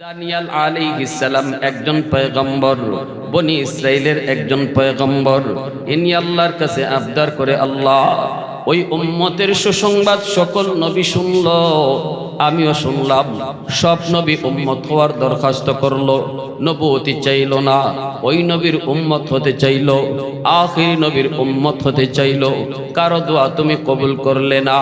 Danijel আলাইহিস সালাম একজন পয়গম্বর, বনি ইসরাইলের একজন পয়গম্বর। ইনি আল্লাহর কাছে আবদার করে, আল্লাহ ওই উম্মতের সুসংবাদ সকল নবী শুনল, আমিও শুনলাম। সব নবী উম্মত হওয়ার দরখাস্ত করলো, নবুয়তি চাইল না, ওই নবীর উম্মত হতে চাইল, আখির নবীর উম্মত হতে চাইল। কারো দোয়া তুমি কবুল করলে না।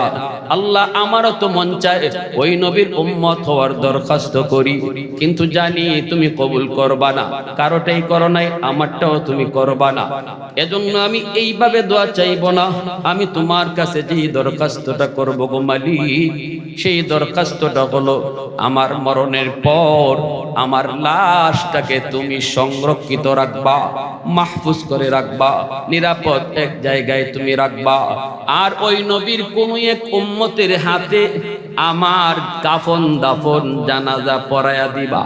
আল্লাহ আমারও তো মন চায় ওই নবীর উম্মত হওয়ার দরখাস্ত করি, কিন্তু জানি তুমি কবুল করবা না। কারোটাই করো নাই, আমারটাও তুমি করবা না। এজন্য আমি এইভাবে দোয়া চাইব না, আমি তোমার কাছে যেই দরখাস্তটা করব গো মালিক, সেই দরখাস্তটা হলো আমার মরণের পর আমার লাশটাকে তুমি সংরক্ষিত রাখবা, মাহফুজ করে রাখবা, নিরাপদ এক জায়গায় তুমি রাখবা। আর ওই নবীর কোন এক উম্মতের হাতে আমার কাফন দাফন জানাজা পরায়া দিবা।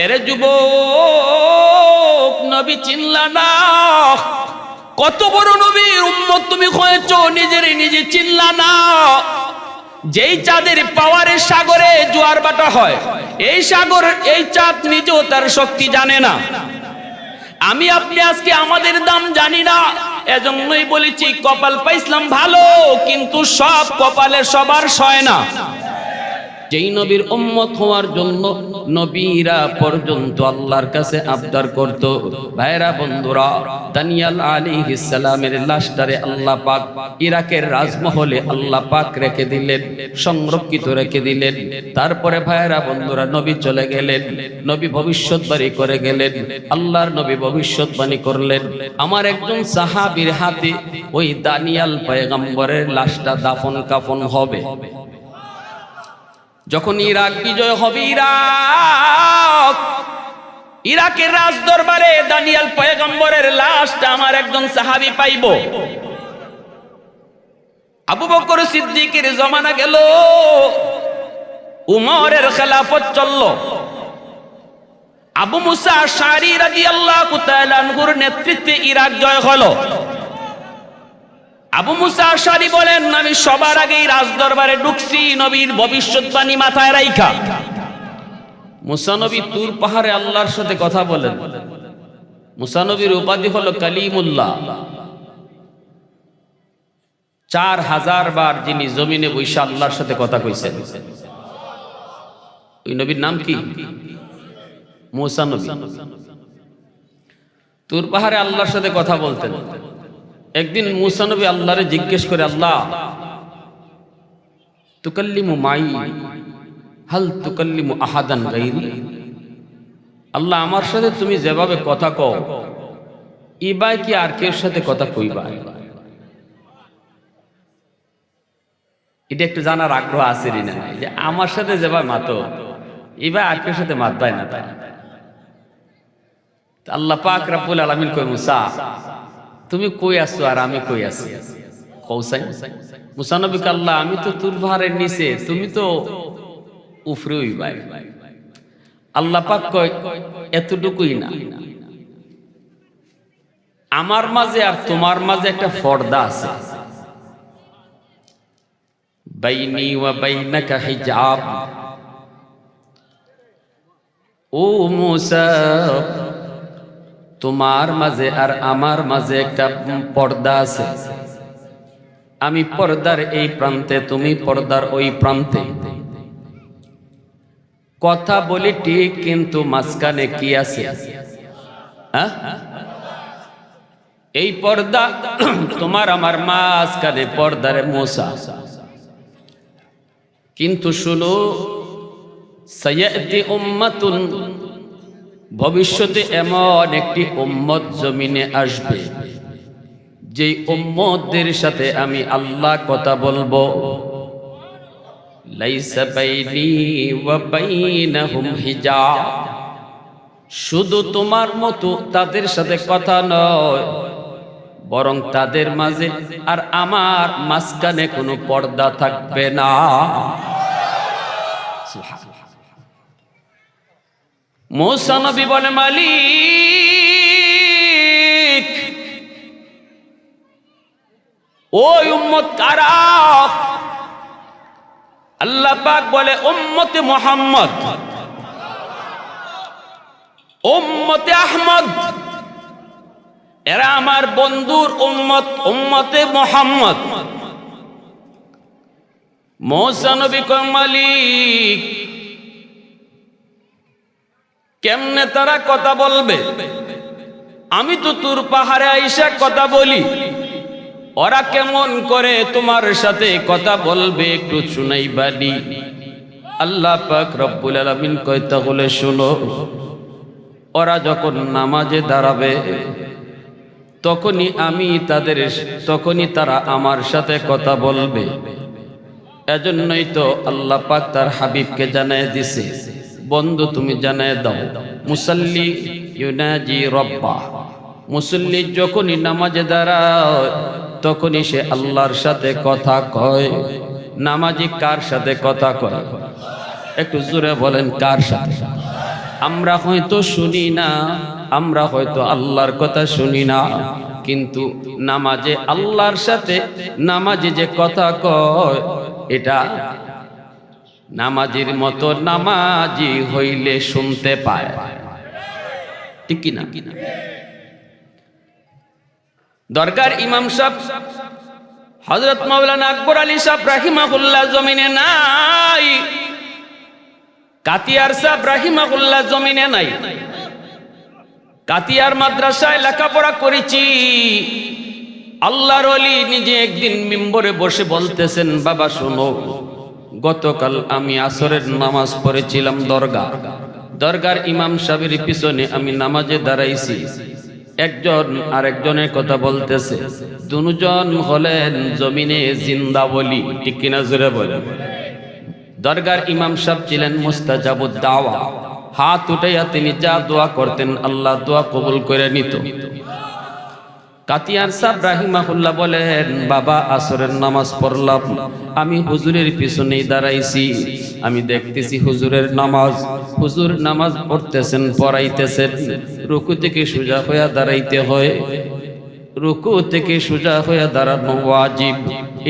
এরে যুবক, নবী চিনলা না? কত বড় নবীর উম্মত তুমি হয়েছো, নিজেরই নিজে চিনলা না? যেই চাঁদের পাওয়ারের সাগরে জোয়ার বাটা হয়, এই সাগর, এই চাঁদ নিজেও তার শক্তি জানে না। আমি আপনি আজকে আমাদের দাম জানি না, এজন্যই বলেছি কপাল পাইছিলাম ভালো, কিন্তু সব কপালে সবার সয় না। যেই নবীর উম্মত হওয়ার জন্য নবীরা পর্যন্ত আল্লাহর কাছে আবদার করত। ভাইরা বন্ধুরা, দানিয়েল আলাইহিস সালামের লাশটারে আল্লাহ পাক ইরাকের রাজমহলে আল্লাহ পাক রেখে দিলেন, সংরক্ষিত রেখে দিলেন। তারপরে ভাইরা বন্ধুরা, নবী চলে গেলেন, নবী ভবিষ্যৎবাণী করে গেলেন। আল্লাহর নবী ভবিষ্যৎবাণী করলেন, আমার একজন সাহাবীর হাতে ওই দানিয়েল পয়গম্বরের লাশটা দাফন কাফন হবে। যখন ইরাক বিজয় হবে, ইরাকের রাজ দরবারে দানিয়েল পয়গম্বরের লাশটা আমার একজন সাহাবী পাইব। আবু বকর সিদ্দিকের জমানা গেল, উমরের খেলাফত চলল, আবু মুসা আশআরী রাদিয়াল্লাহু তাআলা আনহুর নেতৃত্বে ইরাক জয় হলো। আবু মুসা আশআরী বলেন, আমি সবার আগেই রাজ দরবারে ঢুকছি নবীর ভবিষ্যৎবাণী মাথায় রাইখা। মুসা নবী তুর পাহাড়ে আল্লাহর সাথে কথা বলেন। মুসা নবীর উপাধি হলো কালিমুল্লাহ। 4000 বার যিনি জমিনে বসে আল্লাহর সাথে কথা কইছেন, ওই নবীর নাম কি? মুসা নবী। তুর পাহাড়ে আল্লাহর সাথে কথা বলতেন। একদিন মুসা নবী আল্লাহরে জিজ্ঞেস করে, আল্লাহ তুকাল্লিমু মাই হাল তুকাল্লিমু আহাদান গায়রি? আল্লাহ, আমার সাথে তুমি যেভাবে কথা কও, ইবাই কি আর কেউ সাথে কথা কইবা? এটা একটু জানার আগ্রহ আছে না, যে আমার সাথে যেভাবে মাতো, ইবাই আর কেউ সাথে মাতবাই না। তাই আল্লাহ পাক রব্বুল আলামিন কই, মুসা তুমি কই আছো আর আমি কই আছি? কৌসাই মুসা নবীকে, আল্লাহ আমি তো তুর পাহাড়ের নিচে, তুমি তো উফরে হইবাই। আল্লাহ পাক কয়, এতটুকুই না, আমার মাঝে আর তোমার মাঝে একটা পর্দা আছে। বাইনি ওয়া বাইনাকা হিজাব। ও মুসা, তোমার মাঝে আর আমার মাঝে একটা পর্দা আছে। আমি পর্দার এই প্রান্তে, তুমি পর্দার ওই প্রান্তে। কথা বলি ঠিক, কিন্তু মাঝখানে কি আছে? এই পর্দা, তোমার আমার মাঝখানে পর্দারে মুসা। কিন্তু শুনো, সায়াতি উম্মাতুন, ভবিষ্যতে এমন একটি উম্মত জমিনে আসবে, যেই উম্মতদের সাথে আমি আল্লাহ কথা বলবো। লাইসা বাইনি ওয়া বাইনাহুম হিজাব। শুধু তোমার মতো তাদের সাথে কথা নয়, বরং তাদের মাঝে আর আমার মাঝখানে কোনো পর্দা থাকবে না। মুসা নবী বলে, মালিক ওই উম্মত কারা? আল্লাহ পাক বলে, উম্মতে মুহাম্মদ। উম্মতে আহমদ, এরা আমার বন্ধুর উম্মত, উম্মতে মুহাম্মদ। মুসা নবী কয় মালিক কেমনে তারা কথা বলবে? আমি তো তোর পাহাড়ে আইসা কথা বলি, ওরা কেমন করে তোমার সাথে কথা বলবে একটু শুনাইবানি। আল্লাহ পাক রব্বুল আলামিন কয় তাহলে শোনো, ওরা যখন নামাজে দাঁড়াবে তখনই তারা আমার সাথে কথা বলবে। এজন্যই তো আল্লাহ পাক তার হাবিবকে জানায় দিছে, বন্ধু তুমি জানায় দাও, মুসাল্লি ইউনাজি রব্বা, মুসল্লি যখনই নামাজে দাঁড়ায় তখনই সে আল্লাহর সাথে কথা কয়। নামাজি কার সাথে কথা কয়? একটু জোরে বলেন, কার সাথে? আমরা হয়তো শুনি না, আমরা হয়তো আল্লাহর কথা শুনি না, কিন্তু নামাজে আল্লাহর সাথে নামাজে যে কথা কয়, এটা নামাজির মতো নামাজি হইলে শুনতে পায়, ঠিক কিনা? দরকার ইমাম সাহেব হযরত মাওলানা আকবর আলী সাহেব রাহিমাহুল্লাহ জমিনে নাই, কাতিয়ার সাহেব রাহিমাহুল্লাহ জমিনে নাই। কাতিয়ার মাদ্রাসায় লেখাপড়া করেছি। আল্লাহর ওলি নিজে একদিন মিম্বরে বসে বলতেছেন, বাবা শোনো, গতকাল আমি আসরের নামাজ পড়েছিলাম দরগার ইমাম সাহেবের পিছনে আমি নামাজে দাঁড়াইছি। একজন আরেকজনের কথা বলতেছে, দুজন হলেন জমিনে জিন্দা বলি, ঠিক কিনা জোরে বলেন। দরগার ইমাম সাহেব ছিলেন মুস্তাজাবুদ দাওয়া, হাত উঠাইয়া তিনি যা দোয়া করতেন আল্লাহ দোয়া কবুল করে নিত। কাতিয়ার সাহেব রাহিমাহুল্লাহ বলেন, বাবা আসরের নামাজ পড়লাম, আমি হুজুরের পিছনেই দাঁড়াইছি, আমি দেখতেছি হুজুর নামাজ পড়তেছেন, পড়াইতেছেন, রুকু থেকে সোজা হইয়া দাঁড়াইতে হয়, রুকু থেকে সোজা হইয়া দাঁড়ানো ওয়াজিব।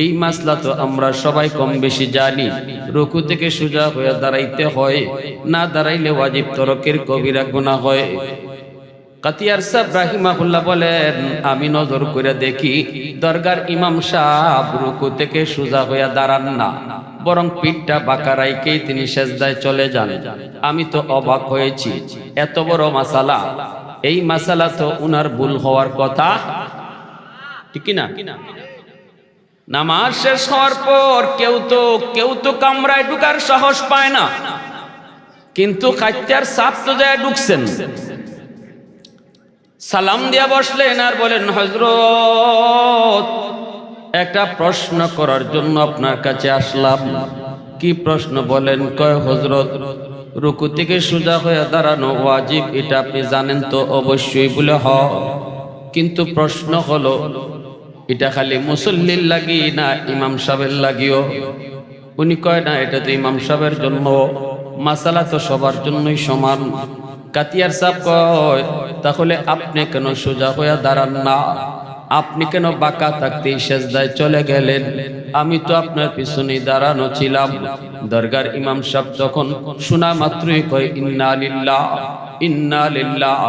এই মাসলা তো আমরা সবাই কম বেশি জানি, রুকু থেকে সোজা হইয়া দাঁড়াইতে হয়, না দাঁড়াইলে ওয়াজিব তরকের কবিরা গুনাহ হয়। কাতিয়ার সাহেব রাহিমাহুল্লাহ বলেন, আমি নজর করে দেখি দরগার ইমাম সাহেব রুকু থেকে সোজা হইয়া দাঁড়ান না, বরং পিঠটা বাঁকা রাইকেই তিনি সেজদায় চলে যান। আমি তো অবাক হয়েছি, এত বড় মাসালা, এই মাসালা তো উনার ভুল হওয়ার কথা, ঠিক না? নামাজ শেষ হওয়ার পর কেউ তো কামরায় ঢুকার সাহস পায় না, কিন্তু কাতিয়ার সাহেব তো যায় ঢুকছেন। সালাম দিয়া বসলেন আর বলেন, হযরত একটা প্রশ্ন করার জন্য আপনার কাছে আসলাম। কি প্রশ্ন বলেন? কয় হযরত রুকু থেকে সোজা হয়ে দাঁড়ানো ওয়াজিব, এটা আপনি জানেন তো? অবশ্যই বলে হ, কিন্তু প্রশ্ন হলো এটা খালি মুসল্লির লাগি না ইমাম সাহেবের লাগিও? উনি কয় না, এটা তো ইমাম সাহেবের জন্য, মাসালা তো সবার জন্যই সমান। কাতিয়ার সাহেব কয়, তাহলে আপনি কেন সোজা হইয়া দাঁড়ান না? আপনি কেন বাঁকা থাকতেই সেজদায় চলে গেলেন? আমি তো আপনার পিছনেই দাঁড়ানো ছিলাম। দরগার ইমাম সাহেব তখন শোনা মাত্রই কয়, ইন্না লিল্লাহ ইন্না লিল্লাহ।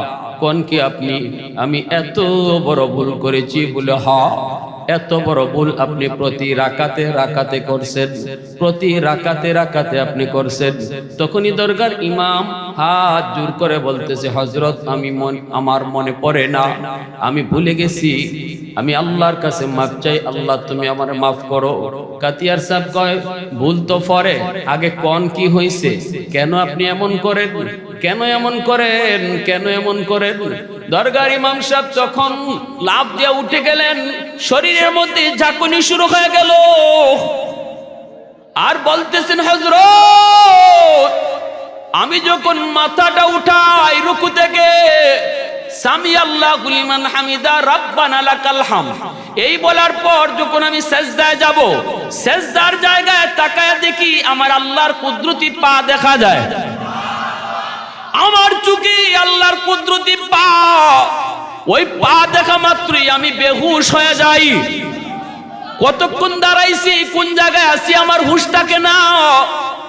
কোন কি আপনি? আমি এত বড় ভুল করেছি? বলে হ। এত বড় ভুল আপনি প্রতি রাকাতে করছেন, প্রতি রাকাতে আপনি করছেন। তখনই দরগার ইমাম হাত জোর করে বলতেছে, হযরত আমার মনে পড়ে না, আমি ভুলে গেছি, আমি আল্লাহর কাছে মাফ চাই, আল্লাহ তুমি আমারে মাফ করো। কাতিয়ার সাহেব কয়, ভুল তো পরে, আগে কোন কি হয়েছে? কেন আপনি এমন করেন? কেন এমন করেন? দরগার ইমাম সাহেব তখন লাফ দিয়ে উঠে গেলেন, শরীরের মধ্যে ঝাঁকুনি শুরু হয়ে গেল, আর বলতেছেন, হযরত আমি যখন মাথাটা উঠাই রুকু থেকে, সামি আল্লাহু লিমান হামিদা রাব্বানা লাকাল হামদ, এই বলার পর যখন আমি সেজদায় যাব, সেজদার জায়গায় তাকায় দেখি আমার আল্লাহর কুদরতি পা দেখা যায়। আমার চোখে আল্লাহর কুদরতি পা, ওই পা দেখা মাত্রই আমি বেহুশ হয়ে যাই। কতক্ষণ দাঁড়াইছি, কোন জায়গায় আছি আমার হুঁশ থাকে না,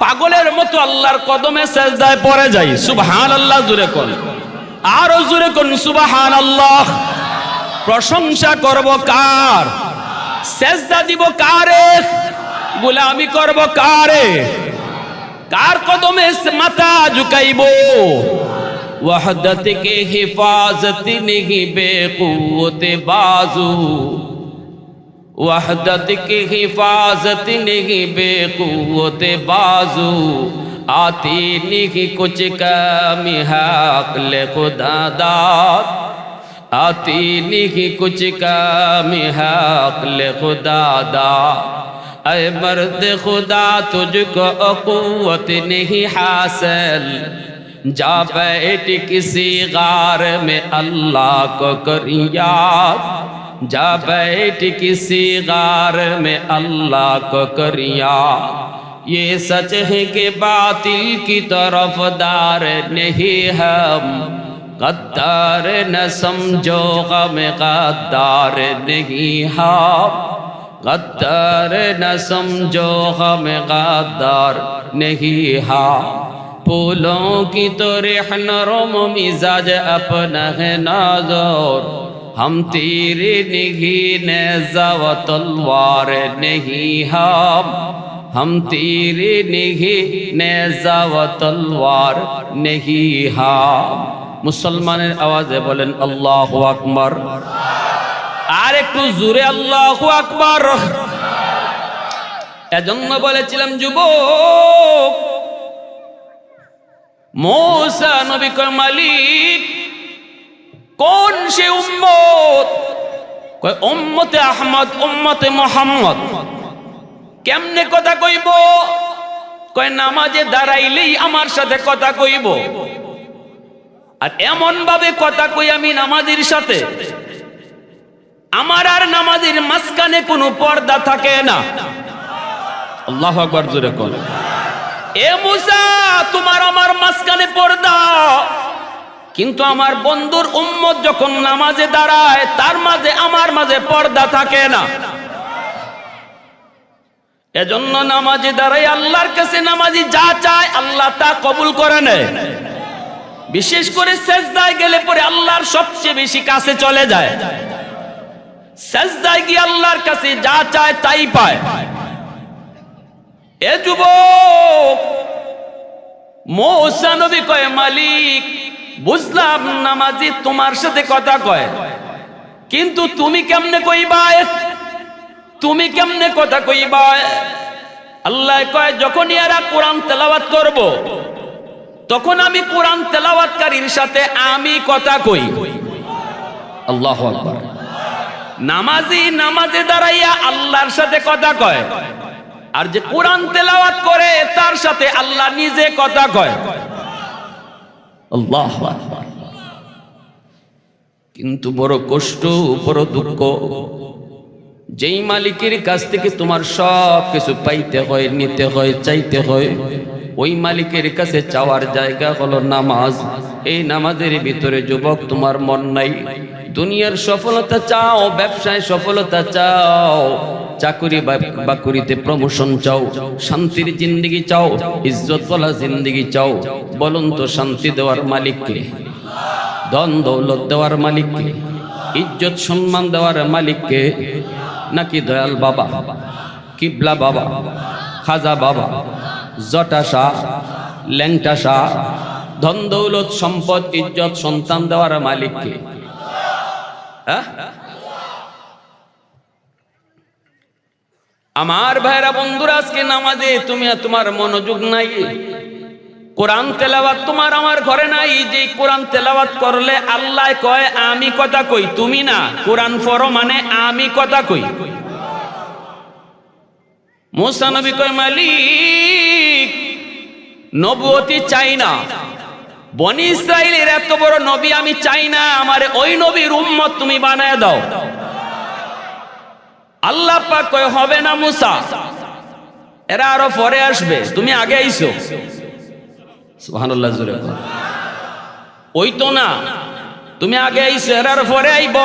পাগলের মতো আল্লাহর কদমে সেজদায় পড়ে যাই। সুবহানাল্লাহ, জোরে কোন। আরো জোরে কোন সুবহানাল্লাহ। প্রশংসা করব কার? সেজদা দিব কারে? গোলামি করব কারে? কার কদমে মাথা ঝুকাইব? ওয়াহদত কে হিফাজত নেহি বেকুওতে বাজু, वहदत की हिफाजत नहीं बेकुवत बाजू, आती नहीं कुछ कमी हक़ खुदा दाद, आती नहीं कुछ कमी हक़ खुदा दाद। ऐ मर्द खुदा तुझको क़ुव्वत नहीं हासिल, जा बैठ किसी गार में अल्लाह को कर याद, जा बैठ किसी गार में अल्लाह को कर याद। ये सच है कि बातिल की तरफदार नहीं हम, गद्दार न समझो गम गद्दार नहीं हम, गद्दार न समझो गम गद्दार नहीं हम। फूलों की तो नरम मिजाज अपना है नाज़ुर, हम तेरे नहीं नेज़ा व तलवार नहीं हम तेरे नहीं नेज़ा व तलवार नहीं हम। मुसलमाনের আওয়াজে বলেন আল্লাহু আকবার। আর একটু জোরে আল্লাহু আকবার। এজন্য বলেছিলাম যুবক, मूसा नबी को मालिक कौन से उम्मत? कोई उम्मत अहमद, उम्मत मोहम्मद। केमने कथा कइब? कोई नामाजे दाঁড়াইলেই আমার সাথে কথা কইব, আর এমন ভাবে কথা কই আমি নামাজের সাথে, আমার আর নামাজের মাঝখানে কোনো পর্দা থাকে না। আল্লাহু আকবার জোরে বল। এ মুসা, তোমার আমার মাঝখানে পর্দা, কিন্তু আমার বন্ধুর উম্মত যখন নামাজে দাঁড়ায় তার মাঝে আমার মাঝে পর্দা থাকে না। এজন্য নামাজে দাঁড়াই আল্লাহর কাছে নামাজি যা চায় আল্লাহ তা কবুল করে নেয়। বিশেষ করে সেজদায় গেলে পরে আল্লাহর সবচেয়ে বেশি কাছে চলে যায়। সেজদায় গিয়ে আল্লাহর কাছে যা চায় তাই পায়। এ যুবক, मूसा नबी कहे मालिक बुझलाम नामाजी तुम्हार साथे कथा कय, किन्तु तुमी केमने कइबा? तुमी केमने कथा कइबा? अल्लाह कय যখন এরা কোরআন তেলাওয়াত করব তখন আমি কোরআন তেলাওয়াতকারীর সাথে আমি কথা কই। আল্লাহু আকবার। নামাজি নামাজে দাঁড়াইয়া আল্লাহর সাথে কথা কয়, আর যে কোরআন তেলাওয়াত করে তার সাথে আল্লাহ নিজে কথা কয়। আল্লাহু আকবার। কিন্তু বড় কষ্ট, বড় দুঃখ, যেই মালিকের কাছ থেকে তোমার সব কিছু পাইতে হয়, নিতে হয়, চাইতে হয়, ওই মালিকের কাছে চাওয়ার জায়গা হলো নামাজ। এই নামাজের ভিতরে যুবক তোমার মন নাই। দুনিয়ার সফলতা চাও, ব্যবসায় সফলতা চাও, চাকরি বাকরিতে প্রমোশন চাও, শান্তির জিন্দেগি চাও, ইজ্জত ওয়ালা জিন্দেগি চাও। বলুন তো শান্তি দেওয়ার মালিক কে? ধন দৌলত দেওয়ার মালিক কে? ইজ্জত সম্মান দেওয়ার মালিক কে? নাকি দয়াল বাবা, কিবলা বাবা, খাজা বাবা, জটা শাহ, ল্যাংটা শাহ? ধন দৌলত সম্পদ ইজ্জত সন্তান দেওয়ার মালিক কে? আমার ভাইরা বন্ধুরা, আজকে নামাজে তুমি তোমার মনোযোগ নাই, কোরআন তেলাওয়াত তোমার আমার ঘরে নাই। যে কোরআন তেলাওয়াত করলে আল্লাহ কয় আমি কথা কই, তুমি না। কোরআন পড়ো মানে আমি কথা কই। মুসা নবী কয় মালিক নবুয়তি চাই না, বনি ইসরাইলের এত বড় নবী আমি চাই না, আমারে ওই নবীর উম্মত তুমি বানায় দাও। আল্লাহ পাক কয় হবে না মুসা, এরা আরো পরে আসবে, তুমি আগে আইছো। সুবহানাল্লাহ জোরে বল। ওই তো না, তুমি আগে আইছো, এরা আরো পরে আইব।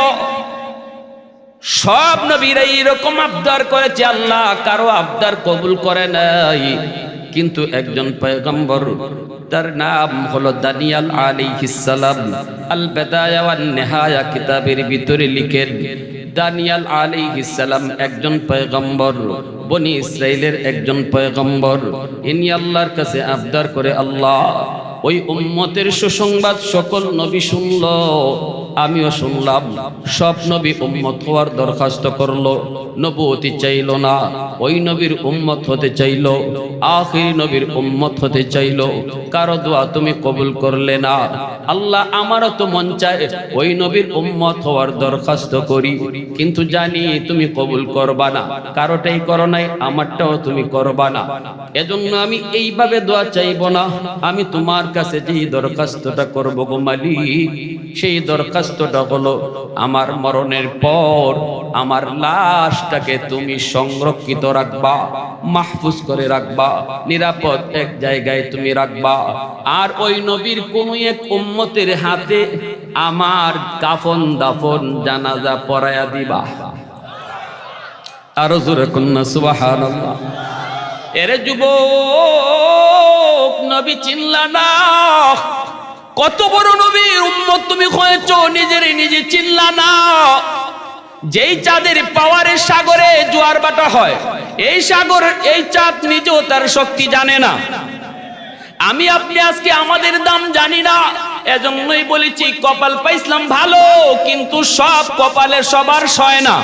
সব নবীরা এরকম আবদার করেছে, আল্লাহ কারো আবদার কবুল করে নাই। কিন্তু একজন পয়গম্বর তার নাম হলো দানিয়াল আলাইহিস সালাম। আল বিদায়া ওয়ান নিহায়া কিতাবের ভিতরে লিখেন, দানিয়াল আলাইহিস সালাম একজন পয়গম্বর, বনি ইসরাইলের একজন পয়গম্বর। ইনি আল্লাহর কাছে আবদার করে, আল্লাহ ওই উম্মতের সুসংবাদ সকল নবী শুনল, আমিও শুনলাম। সব নবী উম্মত হওয়ার দরখাস্ত করলো, নবুয়তি চাইল না, ওই নবীর উম্মত হতে চাইল, আখির নবীর উম্মত হতে চাইল। কারো দোয়া তুমি কবুল করলে না। আল্লাহ আমারও তো মন চায় ওই নবীর উম্মত হওয়ার দরখাস্ত করি, কিন্তু জানি তুমি কবুল করবা না। কারোটাই করো নাই, আমারটাও তুমি করবা না। এজন্য আমি এইভাবে দোয়া চাইব না, আমি তোমার কাছে যেই দরখাস্তটা করবো গো মালিক, সেই দরখাস্তটা হলো আমার মরণের পর আমার লাশটাকে তুমি সংরক্ষিত রাখবা, মাহফুজ করে রাখবা, নিরাপদ এক জায়গায় তুমি রাখবা। আর ওই নবীর কোন এক উম্মতের হাতে আমার কাফন দাফন জানাজা পরায়া দিবা। আরো জোরে কন্যা সুবহানাল্লাহ। এরে যুবক, নবী চিনলা না? কত বড় নবীর উম্মত তুমি হয়েছো, নিজেরই নিজে চিনলা না? যেই চাঁদের পাওয়ারের সাগরে জোয়ার বাটা হয়, এই সাগর, এই চাঁদ নিজেও তার শক্তি জানে না। আমি আপনি আজকে আমাদের দাম জানি না, এজন্যই বলেছি কপাল পাইছিলাম ভালো, কিন্তু সব কপালে সবার সয় না।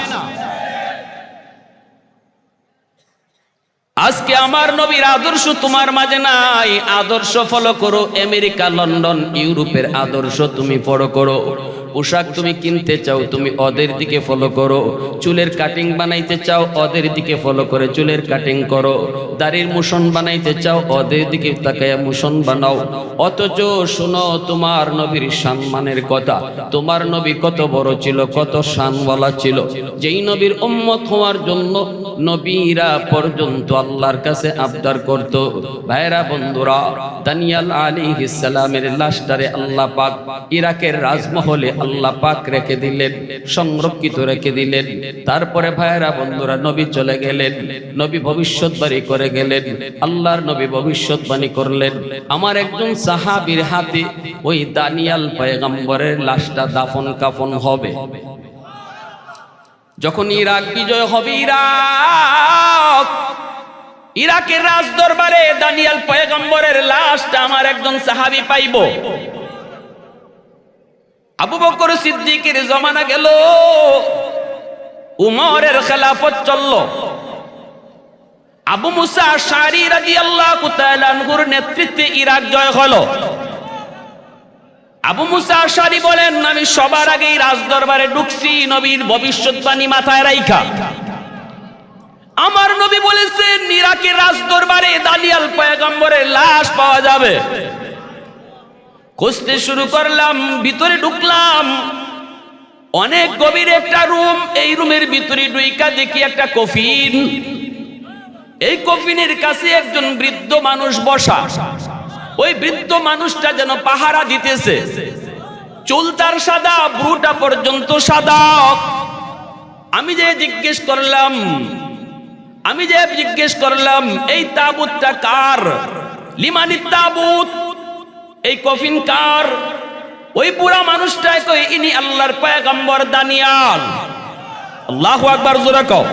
আজকে আমার নবীর আদর্শ তোমার মাঝে নাই, আদর্শ ফলো করো। আমেরিকা, লন্ডন, ইউরোপের আদর্শ তুমি ফলো করো। পোশাক তুমি কিনতে চাও, তুমি ওদের দিকে ফলো করো। চুলের কাটিং বানাইতে চাও, ওদের দিকে ফলো করে চুলের কাটিং করো। দাড়ির মুশন বানাইতে চাও, ওদের দিকে তাকায়া মুশন বানাও। অথচ শোনো তোমার নবীর সম্মানের কথা। তোমার নবী কত বড় ছিল, কত শানওয়ালা ছিল, যেই নবীর উম্মত হওয়ার জন্য নবীরা পর্যন্ত আল্লাহর কাছে আবদার করত। ভাইরা বন্ধুরা, দানিয়াল আলাইহিস সালামের লাশটারে আল্লাহ পাক ইরাকের রাজমহলে আল্লাহ পাক রেখে দিলেন, সংরক্ষিত রেখে দিলেন। তারপরে ভাইরা বন্ধুরা, নবী চলে গেলেন, নবী ভবিষ্যৎবাণী করে গেলেন। আল্লাহর নবী ভবিষ্যৎবাণী করলেন, আমার একজন সাহাবীর হাতে ওই দানিয়াল পয়গম্বরের লাশটা দাফন কাফন হবে। যখন ইরাক বিজয় হবে, ইরাকের রাজ দরবারে দানিয়াল পয়গম্বরের লাশটা আমার একজন সাহাবী পাইব। আবু বকর সিদ্দিকের জমানা গেল, উমরের খেলাফত চলল, আবু মুসা আশআরী রাদিয়াল্লাহু তাআলা আনহুর নেতৃত্বে ইরাক জয় হলো। আবু মুসা আশআরী বলেন, আমি সবার আগেই রাজ দরবারে ঢুকছি নবীর ভবিষ্যৎবাণী মাথায় রাইখা। আমার নবী বলেছেন ইরাকের রাজ দরবারে দানিয়াল পয়গম্বরের লাশ পাওয়া যাবে। খুঁজতে শুরু করলাম, ভিতরে ঢুকলাম, অনেক গভীর একটা রুম। এই রুমের ভিতরে ঢুইকা দেখি একটা কফিন। এই কফিনের কাছে একজন বৃদ্ধ মানুষ বসা। ওই বৃদ্ধ মানুষটা যেন পাহারা দিতেছে। চুল তার সাদা, ভ্রুটা পর্যন্ত সাদা। আমি যে জিজ্ঞেস করলাম এই তাবুতটা কার? লিমানিত তাবুত, এই কফিন কার? ওই বুড়া মানুষটা কই, ইনি আল্লাহর পয়গম্বর দানিয়াল। আল্লাহু আকবার, জোরে কও,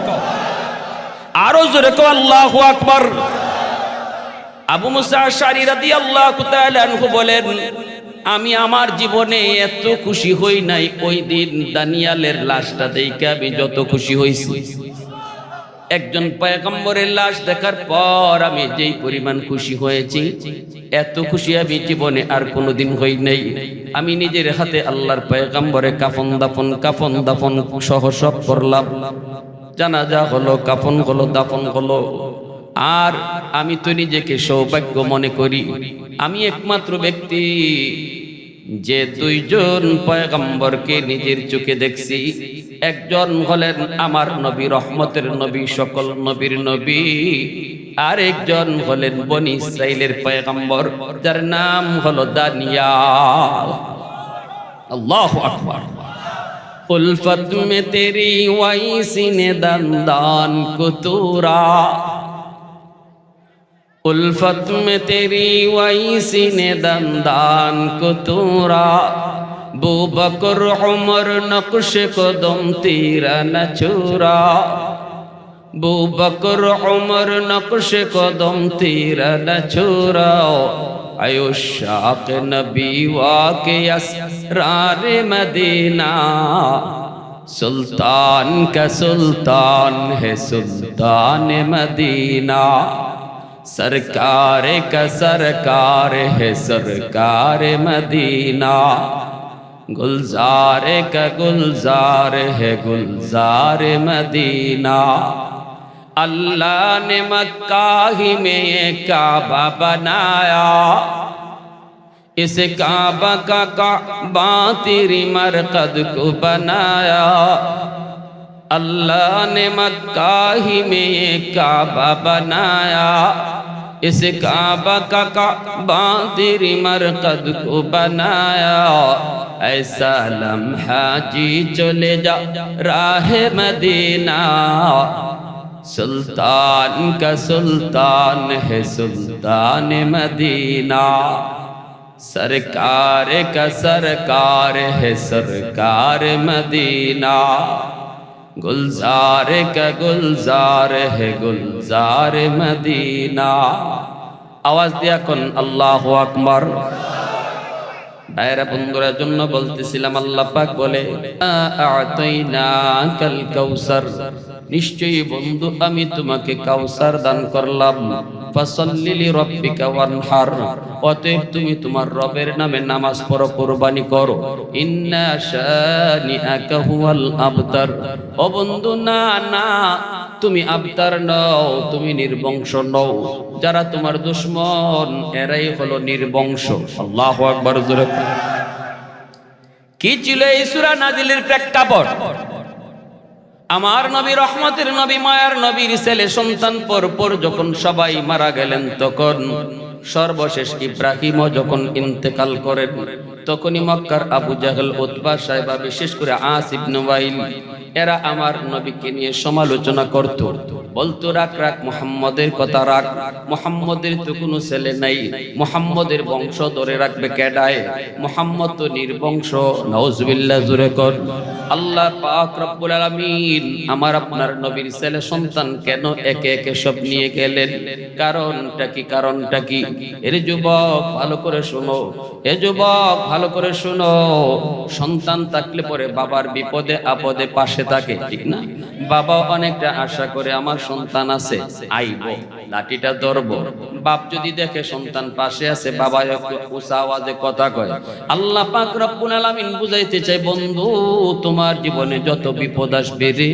আরো জোরে কও, আল্লাহু আকবার। আবু মুসা আশআরী রাদিয়াল্লাহু তাআলা আনহু বলেন, আমি আমার জীবনে এত খুশি হই নাই ওই দিন দানিয়ালের লাশটা দেখে আমি যত খুশি হইছি। একজন পয়গম্বরের লাশ দেখার পর আমি যেই পরিমাণ খুশি হয়েছি, এত খুশি আমি জীবনে আর কোনোদিন হই নাই। আমি নিজের হাতে আল্লাহর পয়গম্বরে কাফন দাফন সহ সব করলাম। জানাজা হলো, কাফন হলো, দাফন হলো। আর আমি তো নিজেকে সৌভাগ্য মনে করি, আমি একমাত্র ব্যক্তি যে দুইজন পয়গম্বরকে নিজের চোখে দেখছি। একজন হলেন আমার নবী, রহমতের নবী, সকল নবীর নবী। আর একজন হলেন বনি ইসরাইলের পয়গম্বর, যার নাম হলো দানিয়াল। আল্লাহু আকবার। উলফত মে তেরি ওয়াইসি নে দন্দান কুতুরা, उल्फत में तेरी वैसी ने दंदान को तूरा बू बकर उमर नक्श कदम तेरा न चूरा बू बकर उमर नक्श कदम तेरा न चूरा आयो शाक नबी वाके असरार मदीना सुल्तान का सुल्तान है सुल्तान मदीना सरकार का सरकार है सरकार मदीना गुलजार का गुलजार है गुलजार मदीना अल्लाह ने मक्का ही में ये काबा बनाया इस काबा का काबा तेरी मरकद को बनाया अल्लाह ने मक्का ही में ये काबा बनाया इस काबा का काबा तेरी मरकद को बनाया ऐसा लम्हा जी चले जा राह मदीना सुल्तान का सुल्तान है सुल्तान मदीना सरकार का सरकार है सरकार मदीना गुलजार का गुलजार है गुलजार मदीना आवाज दिया कौन अल्लाहु আকবার ভাইরা বন্ধুরা জন্য বলতেছিলাম আল্লাহ পাক বলে আ'তাইনা কাল কাউসার নিশ্চয়ই বন্ধু আমি তোমাকে কাউসার দান করলাম ফাসাল্লি লিরাব্বিকা ওয়ানহার অতএব তুমি তোমার রবের নামে নামাজ পড়ো কুরবানি করো ইন্না শানিআকা হুয়াল আবতার ও বন্ধু না না তুমি আবতার নও তুমি নির্বংশ নও যারা তোমার দুশমন এরাই হলো নির্বংশ আল্লাহু আকবার জোরে কি ছিল এই সূরা নাজিলের প্রেক্ষাপট আমার নবী রহমতের নবী মায়ার নবীর ছেলে সন্তান পর যখন সবাই মারা গেলেন তখন সর্বশেষ ইব্রাহিমও যখন ইন্তেকাল করেন তখনই মক্কার আবু জাহেল উতবা সাইবা বিশেষ করে আস ইবনে ওয়াইল এরা আমার নবীকে নিয়ে সমালোচনা করত বলতো রাখ রাখ মুহাম্মদের কথা রাখ মুহাম্মদের তো কোনো ছেলে নাই মুহাম্মদের বংশ ধরে রাখবে কেডায় মুহাম্মদ তো নির্বংশ নাউজুবিল্লাহ জোরে কর আল্লাহ পাক রব্বুল আলামিন আমার আপনার নবীর ছেলে সন্তান কেন একে একে সব নিয়ে গেলেন কারণটা কি এর যুবক ভালো করে শোনো এ যুবক ভালো করে শোনো সন্তান থাকলে পরে বাবার বিপদে আপদে পাশে থাকে ঠিক না বাবা অনেকটা আশা করে আমার সন্তান আছে আইব লাঠিটা ধরবো বাপ যদি দেখে সন্তান পাশে আছে বাবা একটু উঁচা আওয়াজে কথা কয় আল্লাহ পাক রব্বুল আলামিন বুঝাইতে চাই বন্ধু তোমার জীবনে যত বিপদ আসবে রে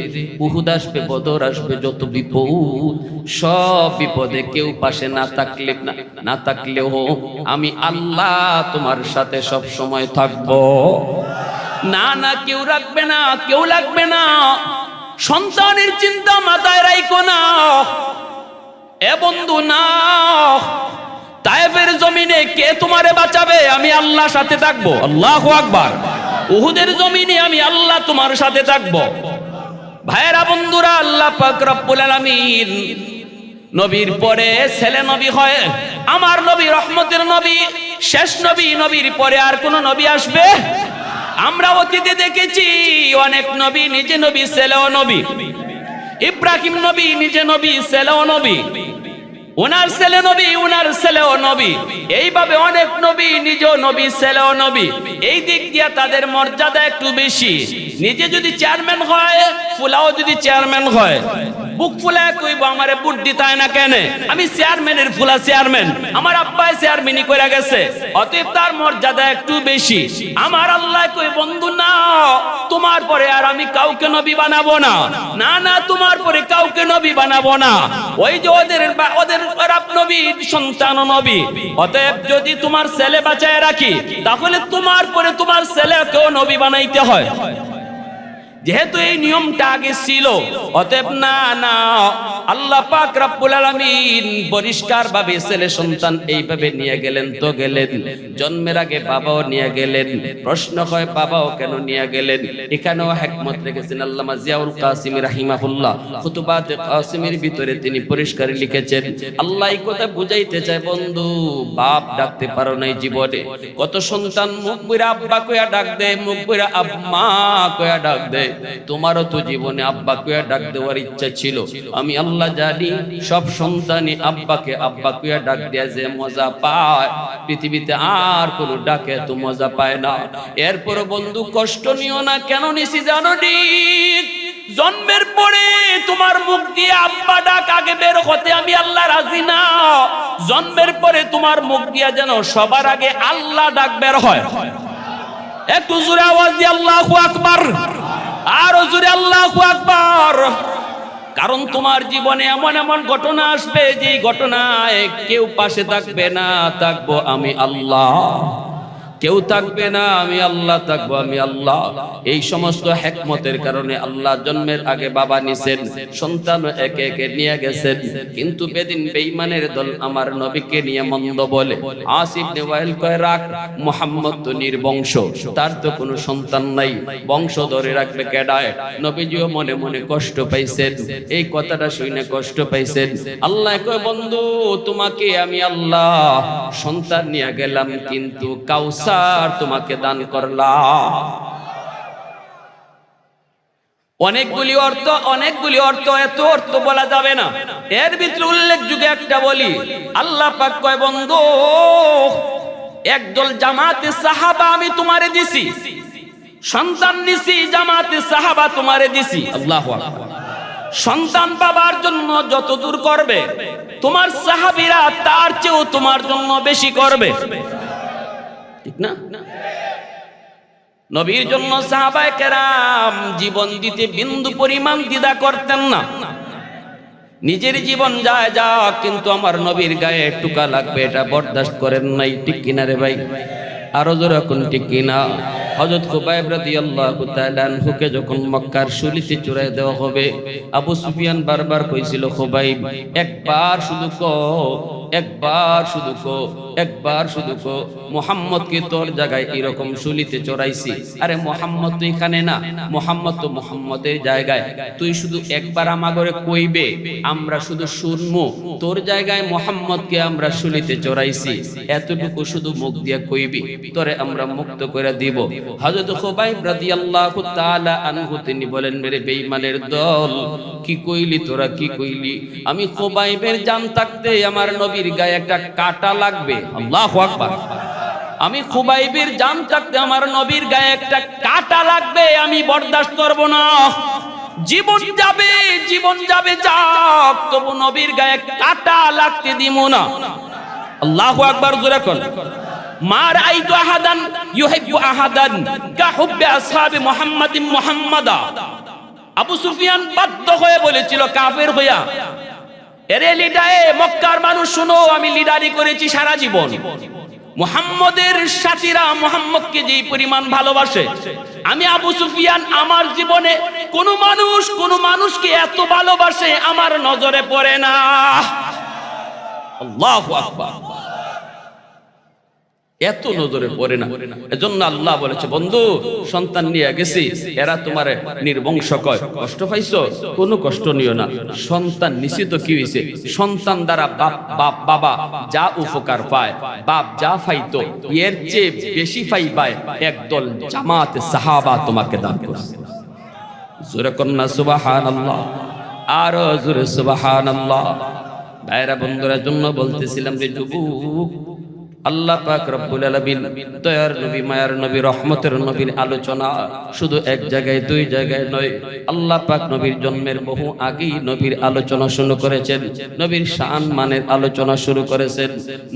উহুদ আসবে বদর আসবে যত বিপদ সব বিপদে কেউ পাশে না থাকলেও আমি আল্লাহ তোমার সাথে সব সময় থাকবো না না কেউ রাখবে না কেউ লাগবে না সন্তানের চিন্তা মাথায় রাখো না এ বন্ধু না তায়েফের জমিনে কে তোমারে বাঁচাবে আমি আল্লাহর সাথে থাকবো আল্লাহু আকবার উহুদের জমিনে আমি আল্লাহ তোমার সাথে থাকবো ভাইরা বন্ধুরা আল্লাহ পাক রব্বুল আলামিন নবীর পরে ছেলে নবী হয় আমার নবী রহমতের নবী শেষ নবী নবীর পরে আর কোন নবী আসবে আমরা অতীতে দেখেছি অনেক নবী নিজে নবী ছেলেও নবী ইব্রাহিম নবী নিজে নবী ছেলেও নবী ওনার ছেলে নবী ওনার ছেলেও নবী এইভাবে অনেক নবী নিজেও নবী ছেলেও নবী এই দিক দিয়ে তাদের মর্যাদা একটু বেশি নিজে যদি চেয়ারম্যান হয় ফুলাও যদি চেয়ারম্যান হয় বুক ফুলায় কইব আমারে বুট দিতায় না কেন আমি চেয়ারম্যানের ফুলা চেয়ারম্যান আমার আব্বাই চেয়ারম্যানই কইরা গেছে অতএব তার মর্যাদা একটু বেশি আমার আল্লাহ কই বন্ধু না তোমার পরে আর আমি কাউকে নবী বানাবো না না না তোমার পরে কাউকে নবী বানাবো না ওই যে ওদের রব নবী সন্তান নবী অতএব যদি তোমার ছেলে বাঁচায় রাখি তাহলে তোমার পরে তোমার ছেলেকেও নবী বানাইতে হয় যেহেতু এই নিয়মটা আগে ছিল অতএব না না আল্লাহ পাক রব্বুল আলামিন পরিষ্কার ভাবে ছেলে সন্তান এইভাবে নিয়ে গেলেন তো গেলেন, জন্মের আগে বাবাও নিয়ে গেলেন। প্রশ্ন হয় বাবাও কেন নিয়ে গেলেন? এখানেও হিকমত রেখেছেন আল্লামা জিয়াউল কাসিমি রাহিমাহুল্লাহ খুতুবাতে কাসিমের ভিতরে তিনি পরিষ্কার লিখেছেন, আল্লাহ এই কথা বুঝাইতে চায়, বন্ধু বাপ ডাকতে পারো নাই জীবনে, কত সন্তান মুখ বইরা আব্বা কইয়া ডাক দেয়, মুখ বইরা আম্মা কইয়া ডাক দেয়, তোমারও তো জীবনে আব্বা কইয়া ডাক দেওয়ার ইচ্ছা ছিল। আমি আল্লাহ জানি সব সন্তানই আব্বাকে আব্বা কইয়া ডাক দেয়া যে মজা পায়, পৃথিবীতে আর কোনো ডাকে তো মজা পায় না। এরপর বন্ধু কষ্ট নিও না, কেন নিছি জানো নি? জন্মের পরে তোমার মুখ দিয়ে আব্বা ডাক আগে বের হতে আমি আল্লাহ রাজি না। জন্মের পরে তোমার মুখ দিয়ে যেন সবার আগে আল্লাহ ডাক বের হয়। একটু জোরে আওয়াজ দিয়ে আল্লাহু আকবার, আরো জোরে আল্লাহু আকবার। কারণ তোমার জীবনে এমন এমন ঘটনা আসবে যে ঘটনায় কেউ পাশে থাকবে না, থাকবো আমি আল্লাহ। কেউ থাকবে না, আমি আল্লাহ থাকবো, আমি আল্লাহ। এই সমস্ত হিকমতের কারণে আল্লাহ জন্মের আগে বাবা নিছেন, সন্তান একে একে নিয়ে গেছেন। কিন্তু বেদিন বেঈমানের দল আমার নবীকে নিয়ে মন্দ বলে। আসিফ ইবনে ওয়াইল কয়, রাখ, মুহাম্মদ তো নির্বংশ, তার তো কোনো সন্তান নাই, বংশ ধরে রাখবে কেডায়? নবীজিও মনে মনে কষ্ট পাইছেন, এই কথাটা শুনে কষ্ট পাইছেন। আল্লাহ কয়, বন্ধু তোমাকে আমি আল্লাহ সন্তান নিয়ে গেলাম, কিন্তু কাউসার তোমাকে দান করলাম। অনেকগুলি অর্থ, এত অর্থ বলা যাবে না। এর ভিতরে উল্লেখযোগ্য একটা বলি, আল্লাহ পাক কয়, বন্ধু একদল জামাতে সাহাবা আমি তোমারে দিছি, সন্তান নিছি, জামাতে সাহাবা তোমারে দিছি। আল্লাহু আকবার। সন্তান বাবার জন্য যত দূর করবে, তোমার সাহাবীরা তার চেয়েও তোমার জন্য বেশি করবে, ঠিক না? নবীর জন্য সাহাবায়ে কেরাম জীবন দিতে বিন্দু পরিমাণ দ্বিধা করতেন না। নিজের জীবন যায় যাক, কিন্তু আমার নবীর গায়ে টুকা লাগবে এটা বরদাস্ত করেন নাই, ঠিক কিনা রে ভাই? আরো জোরে কোন ঠিক কিনা? হযরত খুবাইব রাদিয়াল্লাহু তাআলা আনহুকে যখন মক্কার শুলিতে চড়াই দেওয়া হবে, আবু সুফিয়ান বারবার কইছিল, খুবাইব একবার শুধু কো, একবার শুধু কো, একবার শুধু কো, মুহাম্মদকে তোর জায়গায় এরকম শুলিতে চড়াইছি। আরে মুহাম্মদ তো এখানে না, মুহাম্মদ তো মুহাম্মদের জায়গায়, তুই শুধু একবার আমাগরে কইবে, আমরা শুধু শুনবো, তোর জায়গায় মুহাম্মদকে আমরা শুলিতে চড়াইছি, এতটুকু শুধু মুখ দিয়ে কইবি, তোরে আমরা মুক্ত করে দিব। হযরত খুবাইব রাদিয়াল্লাহু তাআলা আনহু তিনি বলেন, মেরে বেঈমানের দল, কি কইলি তোরা, কি কইলি? আমি খুবাইবের জান থাকতে আমার নবীর গায়ে একটা কাঁটা লাগবে। আল্লাহু আকবার। আমি খুবাইবের জান থাকতে আমার নবীর গায়ে একটা কাঁটা লাগবে, আমি বরদাস্ত করব না। জীবন যাবে যাক, তবু নবীর গায়ে কাঁটা লাগতে দিব না। আল্লাহু আকবার জোরে কোন। মা রাআইতু আহাদান ইউহিব্বু আহাদান কাহুব্বি আসহাবি মুহাম্মাদিন মুহাম্মাদা। আবু সুফিয়ান বাধ্য হয়ে বলেছিল কাফের হইয়া, এরে লিডারে মক্কার মানুষ শুনো, আমি লিডারি করেছি সারা জীবন, মুহাম্মদের সাথীরা মুহাম্মদকে যেই পরিমাণ ভালোবাসে, আমি আবু সুফিয়ান আমার জীবনে কোন মানুষকে এত ভালোবাসে আমার নজরে পড়ে না। আল্লাহু আকবার। এত নজরে পড়ে না। এজন্য আল্লাহ বলেছে, বন্ধু সন্তান নিয়ে গেছি, এরা তোমারে নির্বংশ কয়, কষ্ট পাইছো, কোনো কষ্ট নিও না। সন্তান নিশ্চিত কি হইছে, সন্তান দ্বারা বাবা যা উপকার পায়, বাপ যা পাইতো এর চেয়ে বেশি পায় একদল জামাতে সাহাবা তোমাকে দান করছে। জোরে কন্না সুবহানাল্লাহ, আরো জোরে সুবহানাল্লাহ। ভাইরা বন্ধুরা, জন্য বলতেছিলাম যে যুবক, আল্লাহ পাক রব্বুল আলামিন দয়ার নবী, মায়ার নবী, রহমতের নবীর আলোচনা শুধু এক জায়গায় দুই জায়গায় নয়। আল্লাহ পাক নবীর জন্মের বহু আগেই নবীর আলোচনা শুরু করেছেন, নবীর শান মানের আলোচনা শুরু করেছেন।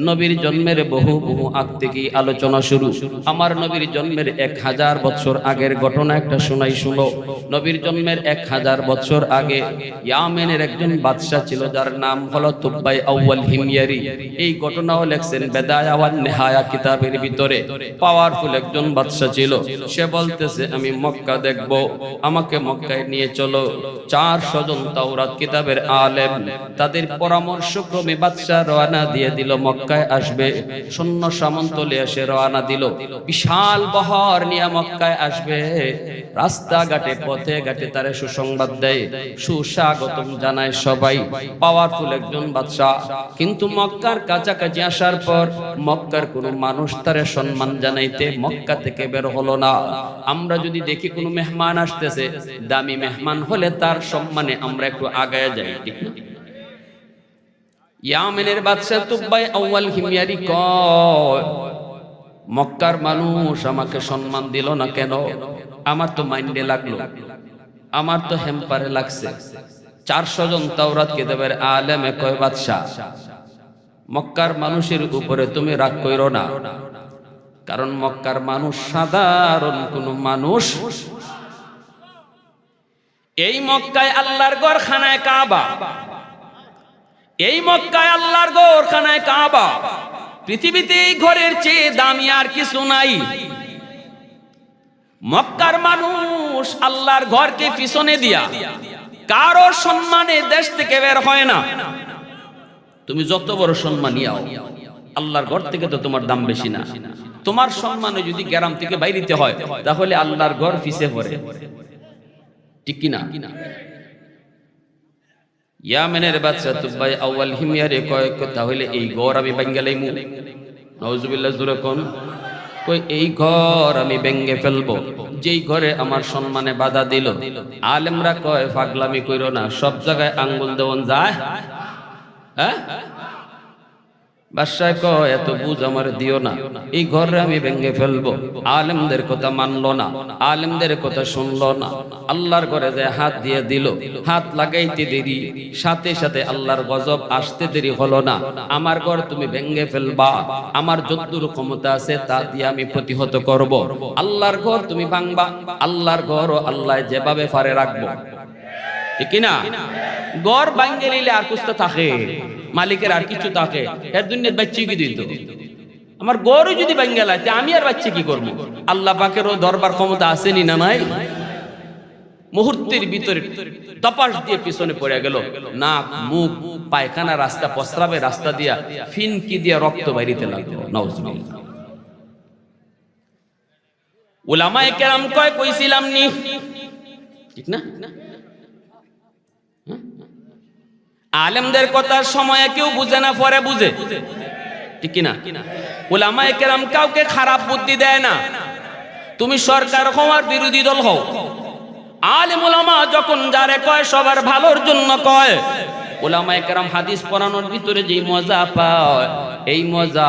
নবীর জন্মের বহু আগ থেকেই আলোচনা শুরু। আমার নবীর জন্মের 1000 বছর আগের ঘটনা একটা শোনাই, শুনো। নবীর জন্মের 1000 বছর আগে ইয়ামেনের একজন বাদশা ছিল, যার নাম হলো তুব্বাই আউয়াল হিময়ারি। এই ঘটনাও লেখছেন বেদায়া ওয়ান নিহায়া কিতাবের ভিতরে পাওয়ারফুল একজন বাদশা ছিল। সে বলতেছে আমি মক্কা দেখব, আমাকে মক্কায় নিয়ে চলো। 400 জন তাওরাত কিতাবের আলেম, তাদের পরামর্শক্রমে বাদশা রওনা দিয়ে দিল মক্কায় আসবে। সৈন্য সামন্ত নিয়ে এসে রওনা দিল, বিশাল বহর নিয়ে মক্কায় আসবে। রাস্তাঘাটে পথে ঘাটে তারে সুসংবাদ দেয়, সুস্বাগতম জানায় সবাই। পাওয়ারফুল একজন বাদশা। কিন্তু মক্কার কাছাকাছি আসার পর মক্কার কোন মানুষ তারে সম্মান জানাইতে মক্কা থেকে বের হলো না। আমরা যদি দেখি কোন মেহমান আসতেছে, দামি মেহমান হলে তার সম্মানে আমরা একটু আগায় যাই, ঠিক না? ইয়ামেনের বাদশা তুবাই আউয়াল হিময়ারি কয়, মক্কার মানুষ আমাকে সম্মান দিল না কেন? আমার তো মাইন্ডে লাগলো, আমার তো হেম্পারে লাগছে। 400 জন তাওরাত কিতাবের আলেমে কয়, বাদশা মক্কার মানুষের উপরে তুমি রাগ কইরো না, কারণ মক্কার মানুষ সাধারণ কোন মানুষ। এই মক্কায় আল্লাহর ঘর খানায় কাবা, এই মক্কায় আল্লাহর ঘর খানায় কাবা। পৃথিবীতে এই ঘরের চেয়ে দামি আর কিছু নাই। মক্কার মানুষ আল্লাহর ঘরকে পিছনে দিয়া কারো সম্মানে দেশ থেকে বের হয় না। তুমি যত বড় সম্মানী হও, আল্লাহর ঘর থেকে তো তোমার দাম বেশি না। তোমার সম্মানে যদি গ্রাম থেকে বাইরেতে হয়, তাহলে আল্লাহর ঘর পিছে পড়ে, ঠিক কি না? ইয়ামেনের বাদশা তুবাই আউয়াল হিময়ারে কয়, তাহলে এই ঘর আমি ভাঙ্গালাইমু। নাউজুবিল্লাহ জোরে কোন। কই এই ঘর আমি ভেঙ্গে ফেলবো, যেই ঘরে আমার সম্মানে বাধা দিল। আলেমরা কয়, পাগলামি কইরো না, সব জায়গায় আঙ্গুল দেওয়ান যায়। হ্যাঁ, বাদশা কয় এত বুঝ আমার দিও না, এই ঘরে আমি ভেঙ্গে ফেলবো। আলেমদের কথা মানলো না, আলেমদের কথা শুনলো না। আল্লাহর ঘরে যে হাত দিয়ে দিল, হাত লাগাইতে দেরি, সাথে সাথে আল্লাহর গজব আসতে দেরি হলো না। আমার ঘর তুমি ভেঙ্গে ফেলবা, আমার যতদূর ক্ষমতা আছে তা দিয়ে আমি প্রতিহত করব। আল্লাহর ঘর তুমি ভাঙবা, আল্লাহর ঘর আল্লাহ যেভাবে পারে রাখবো, ঠিক না? ঘর ভাঙ্গে নিলে আর কিছু থাকে, মালিকের আর কিছু থাকে, এর দুনিয়ার বাচ্চা কি দিত? আমার গরু যদি ভাঙ্গে লাইতে আমি আর বাচ্চা কি করবো? আল্লাহ পাকেরও দরবার ক্ষমতা আসেনি না নাই? মুহূর্তের ভিতরে তপাস দিয়ে পিছনে পড়ে গেল, নাক মুখ পায়খানা রাস্তা, প্রস্রাবের রাস্তা দিয়া ফিনকি দিয়া রক্ত বাইরিতে লাগলো। নাউজুবিল্লাহ। উলামায়ে কেরাম কয়, কইছিলাম নি, ঠিক না? আলেমদের কথার সময়ে কেউ বুঝে না, পরে বুঝে, ঠিক কিনা? উলামায়ে কেরাম কাউকে খারাপ বুদ্ধি দেয় না। তুমি সরকার হওয়ার বিরোধী দল হও, আলেম উলামা যখন যারে কয় সবার ভালোর জন্য কয়। উলামায়ে কেরাম হাদিস পড়ানোর ভিতরে যে মজা পায়, এই মজা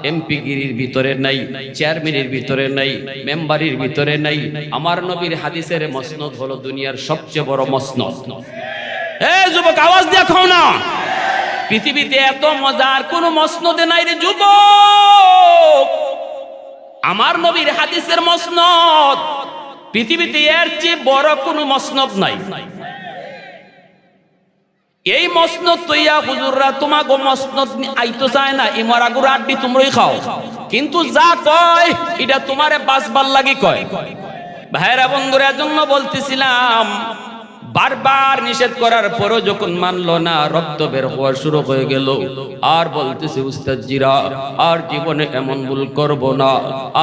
এমপি গিরির ভিতরে নাই, চেয়ারম্যানের ভিতরে নাই, মেম্বারের ভিতরে নাই। আমার নবীর হাদিসের মসনদ হলো দুনিয়ার সবচেয়ে বড় মসনদ। এই যুবক, আওয়াজ দিয়ে খাও না। পৃথিবীতে এত মজার কোন মসনদে নাই রে যুবক। আমার নবীর হাদিসের মসনদ, পৃথিবীতে এর চেয়ে বড় কোন মসনদ নাই। এই মসনদ তৈয়া হুজুররা তোমাকে মসনদ আইতো চায় না, ইমারা গুড়া আড্ডি তোমরাই খাও, কিন্তু যা কয় এটা তোমারে বাঁচবার লাগি কয়। ভাইরা বন্ধুরা, জন্য বলতেছিলাম, বারবার নিষেধ করার পরও যখন মানলো না, রক্ত বের হওয়া শুরু হয়ে গেল। আর বলতেছে, উস্তাদ জিরা, আর জীবনে এমন ভুল করব না,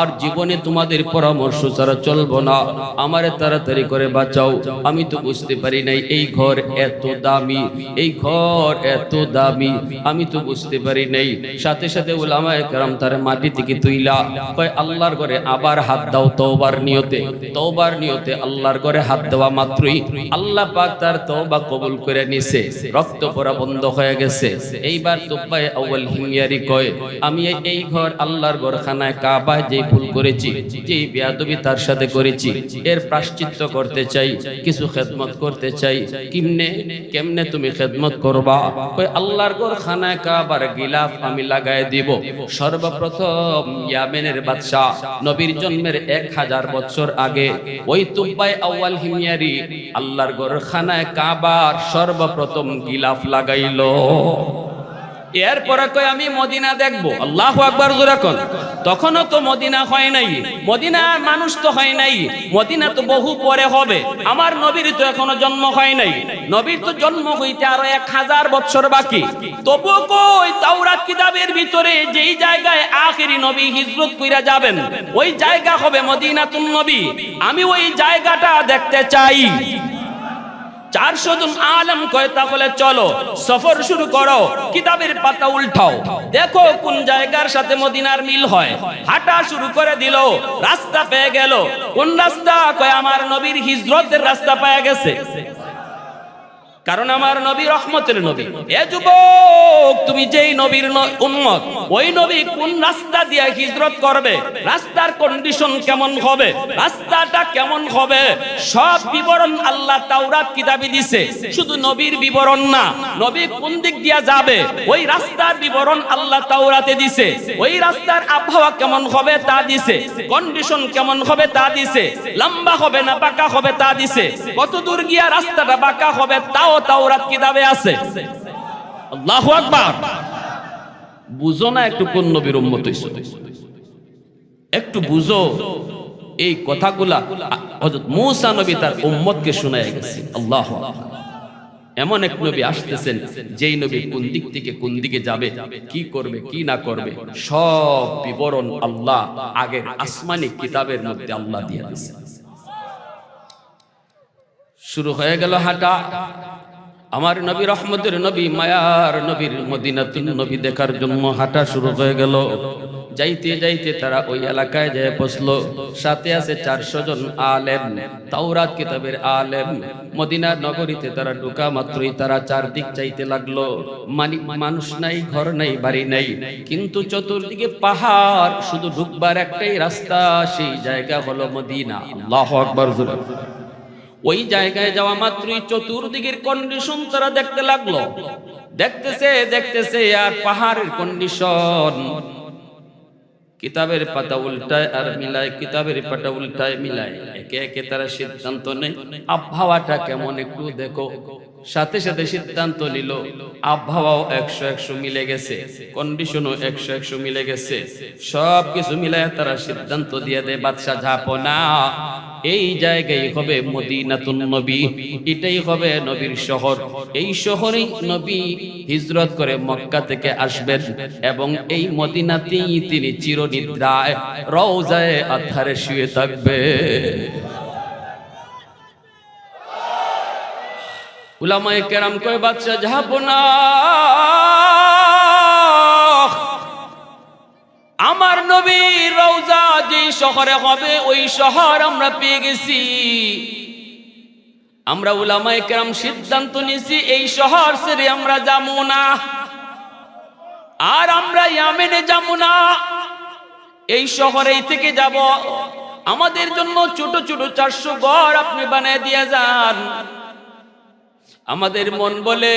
আর জীবনে তোমাদের পরামর্শ ছাড়া চলবো না, আমারে তাড়াতাড়ি করে বাঁচাও। আমি তো বুঝতে পারি নাই এই ঘর এত দামি, এই ঘর এত দামি, আমি তো বুঝতে পারি নাই। সাথে সাথে উলামায়ে কেরাম তার মাটি থেকে তুইলা কয়, আল্লাহর ঘরে আবার হাত দাও তওবার নিয়তে। তওবার নিয়তে আল্লাহর ঘরে হাত দেওয়া মাত্রই আল্লাহ পাক তার তওবা কবুল করে নিছে, রক্ত পড়া বন্ধ হয়ে গেছে। এইবার তুবাই আউয়াল হিময়ারি কয়, আমি এই ঘর আল্লাহর ঘরখানায় কাবায় যে ভুল করেছি, যে বেয়াদবি তার সাথে করেছি, এর প্রায়শ্চিত্ত করতে চাই, কিছু খেদমত করতে চাই। কেমনে তুমি খেদমত করবা? কয়, আল্লাহর ঘরখানায় কাবার গিলাফ আমি লাগায় দিব। সর্বপ্রথম ইয়ামেনের বাদশা নবীর জন্মের 1000 বছর আগে ওই তুবাই আউয়াল হিময়ারি আল্লাহর ঘরখানায় কাবার সর্বপ্রথম গিলাফ লাগাইল। এরপরে কয় আমি মদিনা দেখবো। আল্লাহু আকবার জোরে কোন। তখনও তো মদিনা হয় নাই, মদিনার মানুষ তো হয় নাই, মদিনা তো বহু পরে হবে। আমার নবীর তো এখনো জন্ম হয় নাই, নবীর তো জন্ম হইতে আরো 1000 বছর বাকি। তবু কই তাওরাত কিতাবের ভিতরে যেই জায়গায় আখেরি নবী হিজরত কইরা যাবেন ওই জায়গা হবে মদিনাতুন নবী। আমি ওই জায়গাটা দেখতে চাই। 400 জন আলেম কয় তাহলে চলো সফর শুরু করো, কিতাবের পাতা উল্টাও, দেখো কোন জায়গার সাথে মদিনার মিল হয়। হাঁটা শুরু করে দিল, রাস্তা পেয়ে গেল। কোন রাস্তা? কয় আমার নবীর হিজরতের রাস্তা পেয়ে গেছে। কারণ আমার নবী রহমতের নবী। এ যুবক, তুমি যেই নবীর উম্মত, ওই নবী কোন রাস্তা দিয়ে হিজরত করবে, রাস্তার কন্ডিশন কেমন হবে, রাস্তাটা কেমন হবে, সব বিবরণ আল্লাহ তাওরাত কিতাবে দিছে। শুধু নবীর বিবরণ না, নবী কোন দিক দিয়ে যাবে ওই রাস্তার বিবরণ আল্লাহ তাওরাতে দিছে। ওই রাস্তার আবহাওয়া কেমন হবে তা দিছে, কন্ডিশন কেমন হবে তা দিছে, লম্বা হবে না বাঁকা হবে তা দিছে, কত দূর গিয়া রাস্তাটা বাঁকা হবে তাও তাওরাত কিতাবে আছে। আল্লাহু আকবার। বুঝো না একটু কোন নবীর উম্মত হইছো, একটু বুঝো এই কথাগুলা হযরত মূসা নবী তার উম্মতকে শোনায় গেছে। আল্লাহু আকবার। এমন এক নবী আসতেছেন যেই নবী কোন দিক থেকে কোন দিকে যাবে, কি করবে কি না করবে, সব বিবরণ আল্লাহ আগের আসমানি কিতাবের মধ্যে আল্লাহ দিয়ে দিয়েছেন। শুরু হয়ে গেল হাঁটা। আমার নবী রহমতের নবী, মায়ার নবীর মদিনাতুন নবী দেখার জন্য হাঁটা শুরু হয়ে গেল। যাইতে যাইতে তারা ওই এলাকায় যেয়ে পৌঁছলো। সাথে আছে 400 জন আলেম, তাওরাত কিতাবের আলেম। মদিনার নগরীতে তারা ঢোকা মাত্রই তারা চারদিক চাইতে লাগলো। মানুষ নাই, ঘর নাই, বাড়ি নাই, কিন্তু চতুর্দিকে পাহাড়, শুধু ঢুকবার একটাই রাস্তা, সেই জায়গা হলো মদিনা। আল্লাহু আকবার। ওই জায়গায় যাওয়া মাত্রই চতুর্দিকের কন্ডিশন তারা দেখতে লাগলো। দেখতেছে দেখতেছে আর পাহাড়ের কন্ডিশন, কিতাবের পাতা উল্টায় আর মিলায়, কিতাবের পাতা উল্টায় মিলায়। একে একে তারা সিদ্ধান্ত নেয় আবহাওয়াটা কেমন একটু দেখো। সাথে সাথে সিদ্ধান্ত নিল আবহাওয়াও 100-100 মিলে গেছে, কন্ডিশনও 100-100 মিলে গেছে। সব কিছু মিলায় তারা সিদ্ধান্ত দিয়ে দেয় বাদশা ঝাপনা, এই জায়গায় হবে মদিনাতুন নবী, এটাই হবে নবীর শহর। এই শহরেই নবী হিজরত করে মক্কা থেকে আসবেন এবং এই মদিনাতেই তিনি চিরনিদ্রায় রওজায়ে আতহারে শুয়ে থাকবে। উলামায়ে কেরাম কয় বাদশা ঝাপনা, আমার নবীর রওজা যেই শহরে হবে ওই শহর আমরা পেয়ে গেছি। আমরা উলামায়ে কেরাম সিদ্ধান্ত নিয়েছি এই শহর ছেড়ে আমরা যাবো না, আর আমরা ইয়ামেনে যাবো না, এই শহরেই থেকে যাব। আমাদের জন্য ছোট ছোট 400 ঘর আপনি বানিয়ে দিয়ে যান। আমাদের মন বলে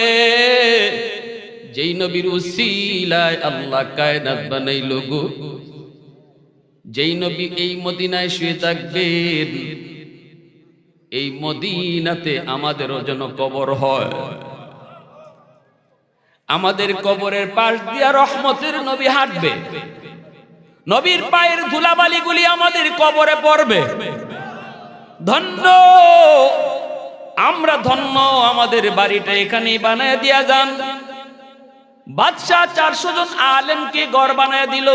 যেই নবীর উসিলায় আল্লাহ কায়নাত বানাইলো গো, যেই নবী এই মদিনায় শুয়ে থাকবেন, এই মদিনাতে আমাদেরও যেন কবর হয়। আমাদের কবরের পাশ দিয়া রহমতের নবী হাঁটবে, নবীর পায়ের ধুলাবালিগুলি আমাদের কবরে পড়বে। ধন্য আমরা, ধন্য আমাদের বাড়িটা এখানেই বানায় দিয়া যান। বাদশাহ 400 জন আলেমকে ঘর বানায় দিল।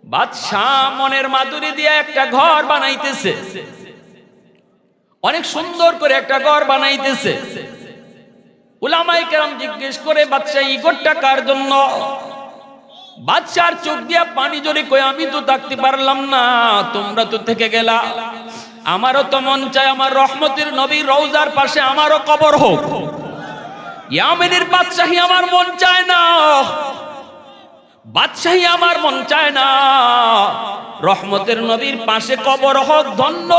বাদশাহ মনের মাধুরী দিয়ে একটা ঘর বানাইতেছে, অনেক সুন্দর করে একটা ঘর বানাইতেছে। উলামায়ে কেরাম জিজ্ঞেস করে বাদশাহ এই ঘরটা কার জন্য? বাদশার চোখ দিয়া পানি ঝরে কই আমি তো থাকতে পারলাম না, তোমরা তো থেকে গেলা। আমারও তো মন চায় আমার রহমতের নবীর রওজার পাশে আমারও কবর হোক। ইয়ামেনের বাদশাহী আমার মন চায় না, বাদশাহী আমার মন চায় না, রহমতের নবীর পাশে কবর হোক। ধন্য,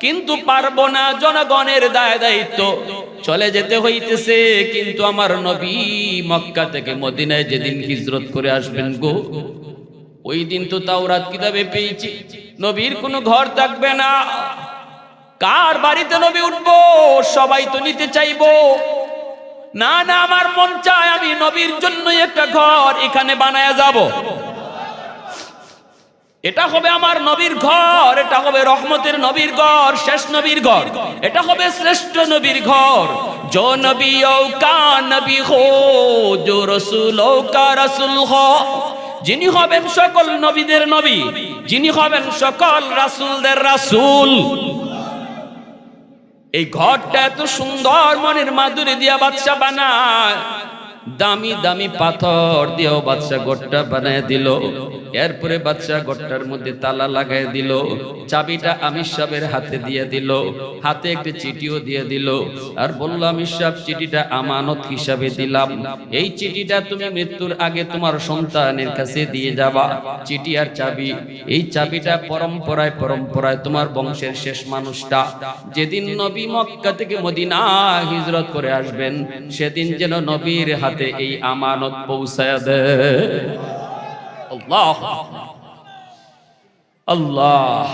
কিন্তু পারবো না, জনগণের দায় দায়িত্ব চলে যেতে হইতেছে। কিন্তু আমার নবী মক্কা থেকে মদিনায় যেদিন হিজরত করে আসবেন গো, ওই দিন তো তাওরাত কিতাবে পেয়েছি নবীর কোনো ঘর থাকবে না। কার বাড়িতে নবী উঠবো? সবাই তো নিতে চাইবো। না না, আমার মন চায় আমি নবীর জন্য একটা ঘর এখানে বানায়া যাব। এটা হবে আমার নবীর ঘর, এটা হবে রহমতের নবীর ঘর, শেষ নবীর ঘর, এটা হবে শ্রেষ্ঠ নবীর ঘর। जो नबियों का नबी हो, जो रसूलों का रसूल हो, যিনি হবেন সকল নবীদের নবী, যিনি হবেন সকল রাসূলদের রাসূল। এই ঘরটা এত সুন্দর মনের মাধুরী দিয়া বাদশা বানায়, দামি দামি পাথর দিয়েও বাদশা ঘরটা বানায় দিল। এরপরে বাদশা ঘরটার মধ্যে তালা লাগাই দিল, চাবিটা আমির সাহেবের হাতে দিয়ে দিল, হাতে একটি চিঠিও দিয়ে দিল, আর বলল আমির সাহেব চিঠিটা আমানত হিসাবে দিলাম, এই চিঠিটা তুমি মৃত্যুর আগে তোমার সন্তানের কাছে দিয়ে যাবা। চিঠি আর চাবি, এই চাবিটা পরম্পরায় পরম্পরায় তোমার বংশের শেষ মানুষটা যেদিন নবী মক্কা থেকে মদিনা হিজরত করে আসবেন, সেদিন যেন নবীর হাতে এই আমানত পৌঁছায় দেয়। अल्लाह अल्लाह।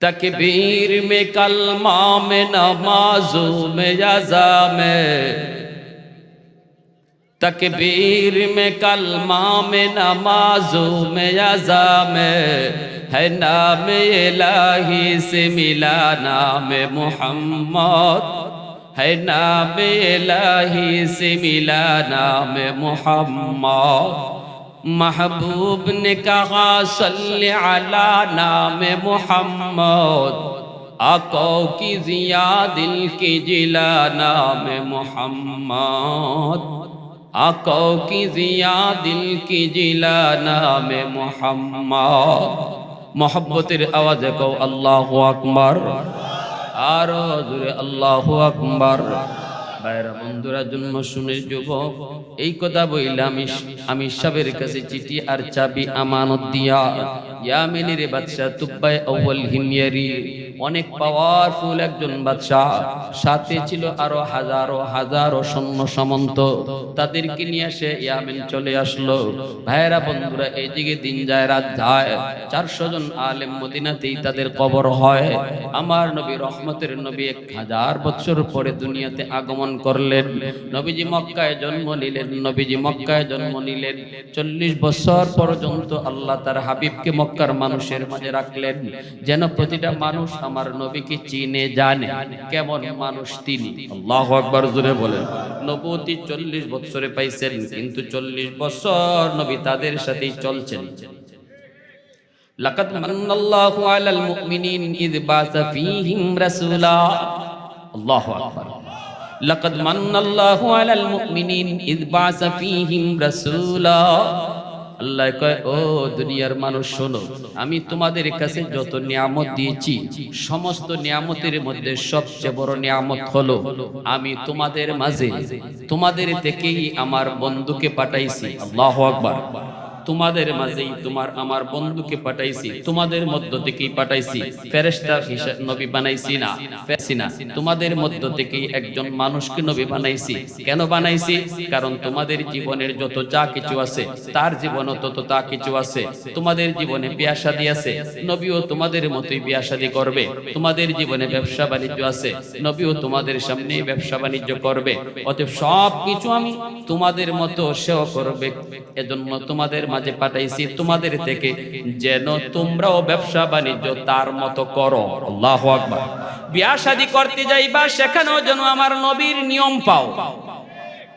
तकबीर में कलमा में नमाजों में यज़ा में, तकबीर में कलमा में नमाजों में यज़ा में, है नाम इलाही से मिला नाम मोहम्मद, है नाम इलाही से मिला नाम मोहम्मद। महबूब ने कहा सल्ले अला नाम मोहम्मद, आका की जिया दिल की जिला नाम मोहम्मद, आका की जिया दिल की जिला नाम मोहम्मद। मोहब्बतेर आवाज़े कहो अल्लाहु अकबर, आरो जुरे अल्लाहु अकबर। ভাইরা বন্ধুরা, জন্ম শুনে যুবক এই কথা বললাম, আমি সাহেবের কাছে চিঠি আর চাবি আমানত দিয়া ইয়ামেনের বাদশা তুব্বাই আউয়াল হিময়ারি, অনেক পাওয়ারফুল একজন বাদশা, সাথে ছিল আরো হাজারো হাজারো সৈন্য সামন্ত, তাদেরকে নিয়ে সে ইয়ামেন চলে আসলো। ভাইরা বন্ধুরা, এই দিকে দিন যায় রাত যায়, 400 জন আলেম মদিনাতেই তাদের কবর হয়। আমার নবী রহমতের নবী 1000 বছর পরে দুনিয়াতে আগমন করলেন। নবীজি মক্কায় জন্ম নিলেন, নবীজি মক্কায় জন্ম নিলেন। 40 বছর পর্যন্ত আল্লাহ তার হাবিবকে মক্কার মানুষের মাঝে রাখলেন, যেন প্রতিটা মানুষ আমার নবীকে চিনে জানে কেমন মানুষ তিনি। আল্লাহু আকবার জোরে বলেন। নবুয়তি 40 বছরে পাইছেন, কিন্তু 40 বছর নবী তাদের সাথেই চলছেন। লাকাদ মান্নাল্লাহু আলাল মুমিনিন ইয বাসা ফীহিম রাসূলা। আল্লাহু আকবার। লাকাদ মান্নাল্লাহু আলাল মুমিনিন ইয বাসা ফীহিম রাসূলা। আল্লাহ কয়, ও দুনিয়ার মানুষ শোনো, আমি তোমাদের কাছে যত নিয়ামত দিয়েছি, সমস্ত নিয়ামতের মধ্যে সবচেয়ে বড় নিয়ামত হলো আমি তোমাদের মাঝে, তোমাদের থেকেই আমার বন্ধুকে পাঠাইছি। আল্লাহু আকবার। তোমাদের মাঝেই তোমার আমার বন্ধুকে পাঠাইছি, তোমাদের মধ্য থেকেই পাঠাইছি। ফেরেশতা হিসেবে নবী বানাইছি না, তোমাদের মধ্য থেকেই একজন মানুষকে নবী বানাইছি। কেন বানাইছি? কারণ তোমাদের জীবনের যত যা কিছু আছে, তার জীবনও তত তা কিছু আছে। তোমাদের জীবনে বিয়ে শাদী আছে, নবীও তোমাদের মতোই বিয়ে শাদী করবে। তোমাদের জীবনে ব্যবসা বাণিজ্য আছে, নবীও তোমাদের সামনে ব্যবসা বাণিজ্য করবে। অতএব সব কিছু আমি তোমাদের মতো সেও করবে, এজন্য তোমাদের মাঝে পাঠাইছি তোমাদের থেকে, যেন তোমরাও ব্যবসা বাণিজ্য তার মতো করো। আল্লাহু আকবার। বিয়া শাদী করতে যাইবা, সেখানেও যেন আমার নবীর নিয়ম পাও।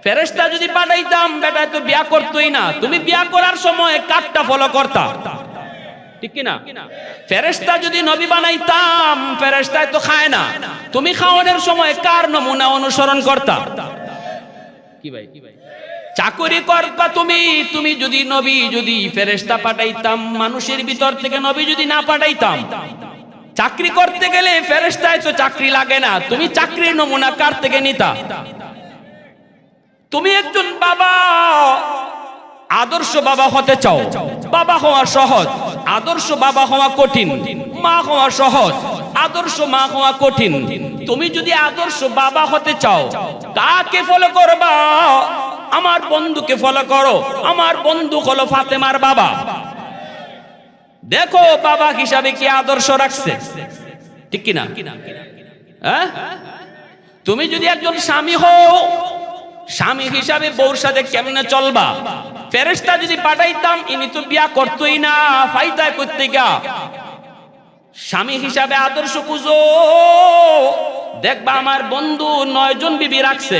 ফেরেশতা যদি পাঠাইতাম, বেটা তো বিয়া করতই না, তুমি বিয়া করার সময় কাটটা ফলো করতা, ঠিক কি না? ফেরেশতা যদি নবী বানাইতাম, ফেরেশতায় তো খায় না, তুমি খাওয়ানোর সময় কার নমুনা অনুসরণ করতা? কি ভাই, চাকরি করবা তুমি, তুমি যদি নবী যদি ফেরেশতা পাঠাইতাম, মানুষের ভিতর থেকে নবী যদি না পাঠাইতাম, চাকরি করতে গেলে ফেরেশতায় তো চাকরি লাগে না, তুমি চাকরির নমুনা কার থেকে নিতা? তুমি একজন বাবা, আদর্শ বাবা হতে চাও, বাবা হওয়া সহজ, আদর্শ বাবা হওয়া কঠিন। মা হওয়া সহজ, আদর্শ মা হওয়া কঠিন। তুমি যদি আদর্শ বাবা হতে চাও, কাকে ফলো করবা? আমার বন্ধুকে ফলো করো। আমার বন্ধু হলো ফাতেমার বাবা। দেখো বাবা হিসাবে কি আদর্শ রাখছে, ঠিক কিনা? তুমি যদি একজন স্বামী হও, স্বামী হিসাবে বউর সাথে কেমনে চলবা? ফেরেশতা যদি পাঠাইতাম, ইনি তো বিয়া করতোই না, ফাইদায় কর্তিকা। স্বামী হিসাবে আদর্শ খুঁজো, দেখবা আমার বন্ধু 9 জন বিবি রাখছে।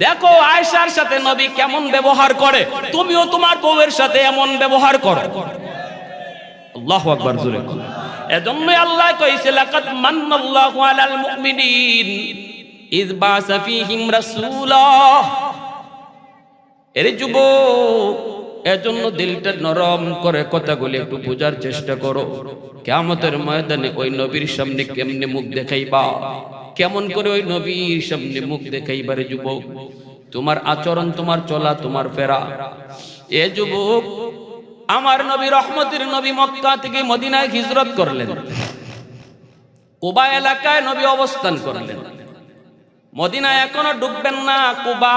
দেখো আয়েশার সাথে নবী কেমন ব্যবহার করে, তুমিও তোমার বউয়ের সাথে এমন ব্যবহার করো। আল্লাহু আকবার জোরে। এজন্যই আল্লাহ কইছে, লাকাদ মান্নাল্লাহু আলাল মুমিনিন ইয বাসা ফীহিম রাসূলা। এরে যুবক, এজন্য দিলটা নরম করে কথাগুলি একটু বোঝার চেষ্টা করো। কিয়ামতের ময়দানে ওই নবীর সামনে কেমনে মুখ দেখাইবা, কেমন করে ওই নবীর সামনে মুখ দেখাইবা রে যুবক? তোমার আচরণ, তোমার চলা, তোমার ফেরা। এ যুবক, আমার নবী রহমতের নবী মক্কা থেকে মদিনায় হিজরত করলেন। কুবা এলাকায় নবী অবস্থান করলেন। মদিনায় এখনো ঢুকবেন না, কুবা।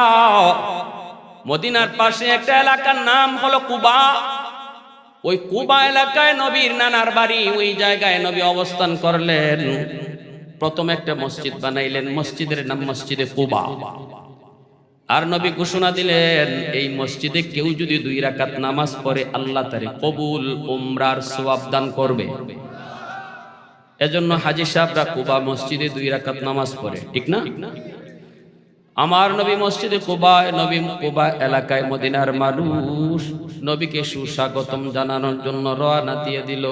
মদিনার পাশে একটা এলাকার নাম হলো কুবা। ওই কুবা এলাকায় নবীর নানার বাড়ি, ওই জায়গায় নবী অবস্থান করলেন। প্রথম একটা মসজিদ বানাইলেন, মসজিদের নাম মসজিদে কুবা। আর নবী ঘোষণা দিলেন, এই মসজিদে কেউ যদি 2 রাকাত নামাজ পড়ে, আল্লাহ তারে কবুল উমরার সওয়াব দান করবে। এজন্য হাজী সাহেবরা কুবা মসজিদে 2 রাকাত নামাজ পড়ে, ঠিক না? আমার নবী মসজিদে কুবায়, নবী কুবা এলাকায় মদিনার মানুষ নবীকে সুস্বাগতম জানানোর জন্য রওনা দিয়ে দিল।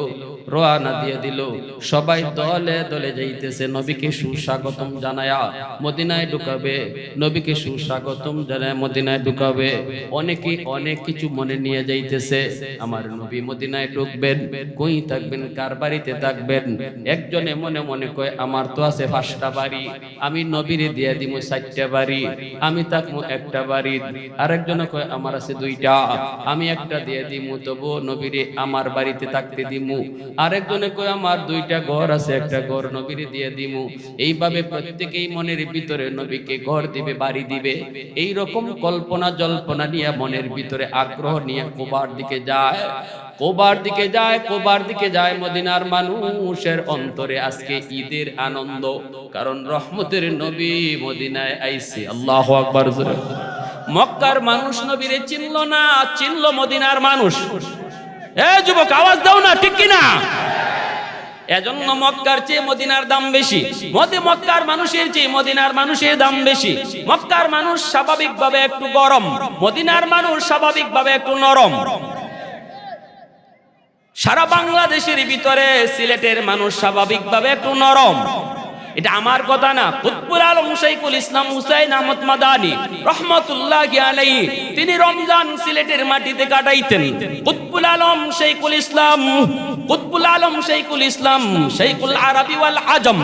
সবাই দলে দলে যাইতেছে, নবীকে সুস্বাগতম জানায়া মদিনায় ঢুকাবে, নবীকে সুস্বাগতম জানায় মদিনায় ঢুকাবে। অনেকে অনেক কিছু মনে নিয়ে যাইতেছে। আমার নবী মদিনায় ঢুকবেন, কই থাকবেন, কার বাড়িতে থাকবেন? একজনে মনে মনে কয়, আমার তো আছে 5টা বাড়ি, আমি নবীরে দিয়ে দিব 4টা বাড়ি, আমি থাকবো 1টা বাড়ি। আরেকজনে কয়, আমার আছে 2টা, আমি 1টা দিয়ে দিমু, তবু নবীরে আমার বাড়িতে থাকতে দিমু। আরেকজনে কয়, আমার 2টা ঘর আছে, 1টা ঘর নবীরে দিয়ে দিমু। এইভাবে প্রত্যেকেই মনের ভিতরে নবীকে ঘর দিবে, বাড়ি দিবে। এই রকম কল্পনা জল্পনা নিয়ে, মনের ভিতরে আগ্রহ নিয়ে কুবার দিকে যায়। মদিনার মানুষের অন্তরে আজকে ঈদের আনন্দ, কারণ রহমতের নবী মদিনায় আইছে। আল্লাহু আকবার জোরে। মক্কার মানুষ নবীরে চিনল না, চিনল মদিনার মানুষ। এ যুবক, আওয়াজ দাও না, ঠিক কিনা? এজন্য মক্কার চেয়ে মদিনার দাম বেশি, মক্কার মানুষের চেয়ে মদিনার মানুষের দাম বেশি। মক্কার মানুষ স্বাভাবিকভাবে একটু গরম, মদিনার মানুষ স্বাভাবিকভাবে একটু নরম। সারা বাংলাদেশের ভিতরে সিলেটের মানুষ স্বাভাবিকভাবে একটু নরম। এটা আমার কথা না, কুতুবুল আলম শাইখুল ইসলাম হুসাইন আহমদ মাদানী রহমাতুল্লাহি আলাইহি, তিনি রমজান সিলেটের মাটিতে কাটাইতেন। কুতুবুল আলম শাইখুল ইসলাম শাইখুল আরবি ওয়াল আজম,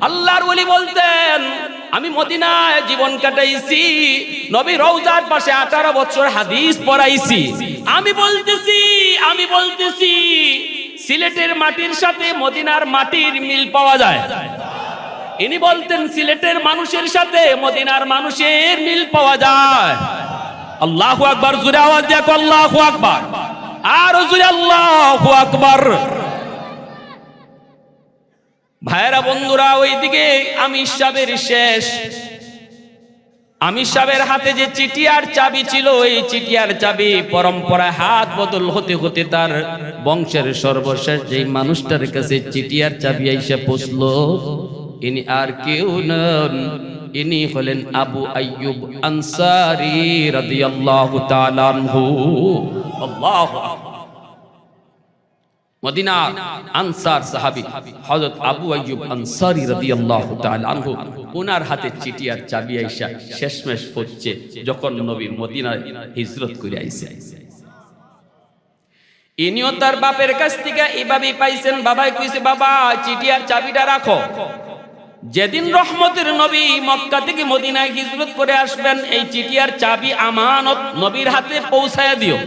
আল্লাহর ওলি বলতেন, আমি মদিনায় জীবন কাটাইছি, নবী রওজার পাশে 18 বছর হাদিস পড়াইছি। আমি বলতেছি সিলেটের মাটির সাথে মদিনার মাটির মিল পাওয়া যায়। ইনি বলতেন, সিলেটের মানুষের সাথে মদিনার মানুষের মিল পাওয়া যায়। আল্লাহু আকবার, জোরে আওয়াজ দিয়া কও আল্লাহু আকবার, আর জোরে আল্লাহু আকবার। ভাইরা বন্ধুরা, ওইদিকে আমির সাহেবের হাতে যে চিঠি আর চাবি ছিল, এই চিঠি আর চাবি পরম্পরায় হাত বদল হতে হতে তার বংশের সর্বশেষ যেই মানুষটার কাছে চিঠি আর চাবি আইসা পৌঁছলো, ইনি আর কেউ নন, ইনি হলেন আবু আইয়ুব আনসারী রাদিয়াল্লাহু তাআলা আনহু। আল্লাহু আকবার। মদিনার আনসার সাহাবী হযরত আবু আইয়ুব আনসারী রাদিয়াল্লাহু তাআলা আনহু, ওনার হাতে চিঠি আর চাবি আইসা শেষমেশ পড়ছে যখন নবী মদিনায় হিজরত করে আইছে। ইনিও তার বাপের কাছ থেকে এইভাবেই পাইছেন। বাবাই কইছে, বাবা চিঠি আর চাবিটা রাখো, যেদিন রহমতের নবী মক্কা থেকে মদিনায় হিজরত করে আসবেন, এই চিঠি আর চাবি আমানত নবীর হাতে পৌঁছায়া দিও।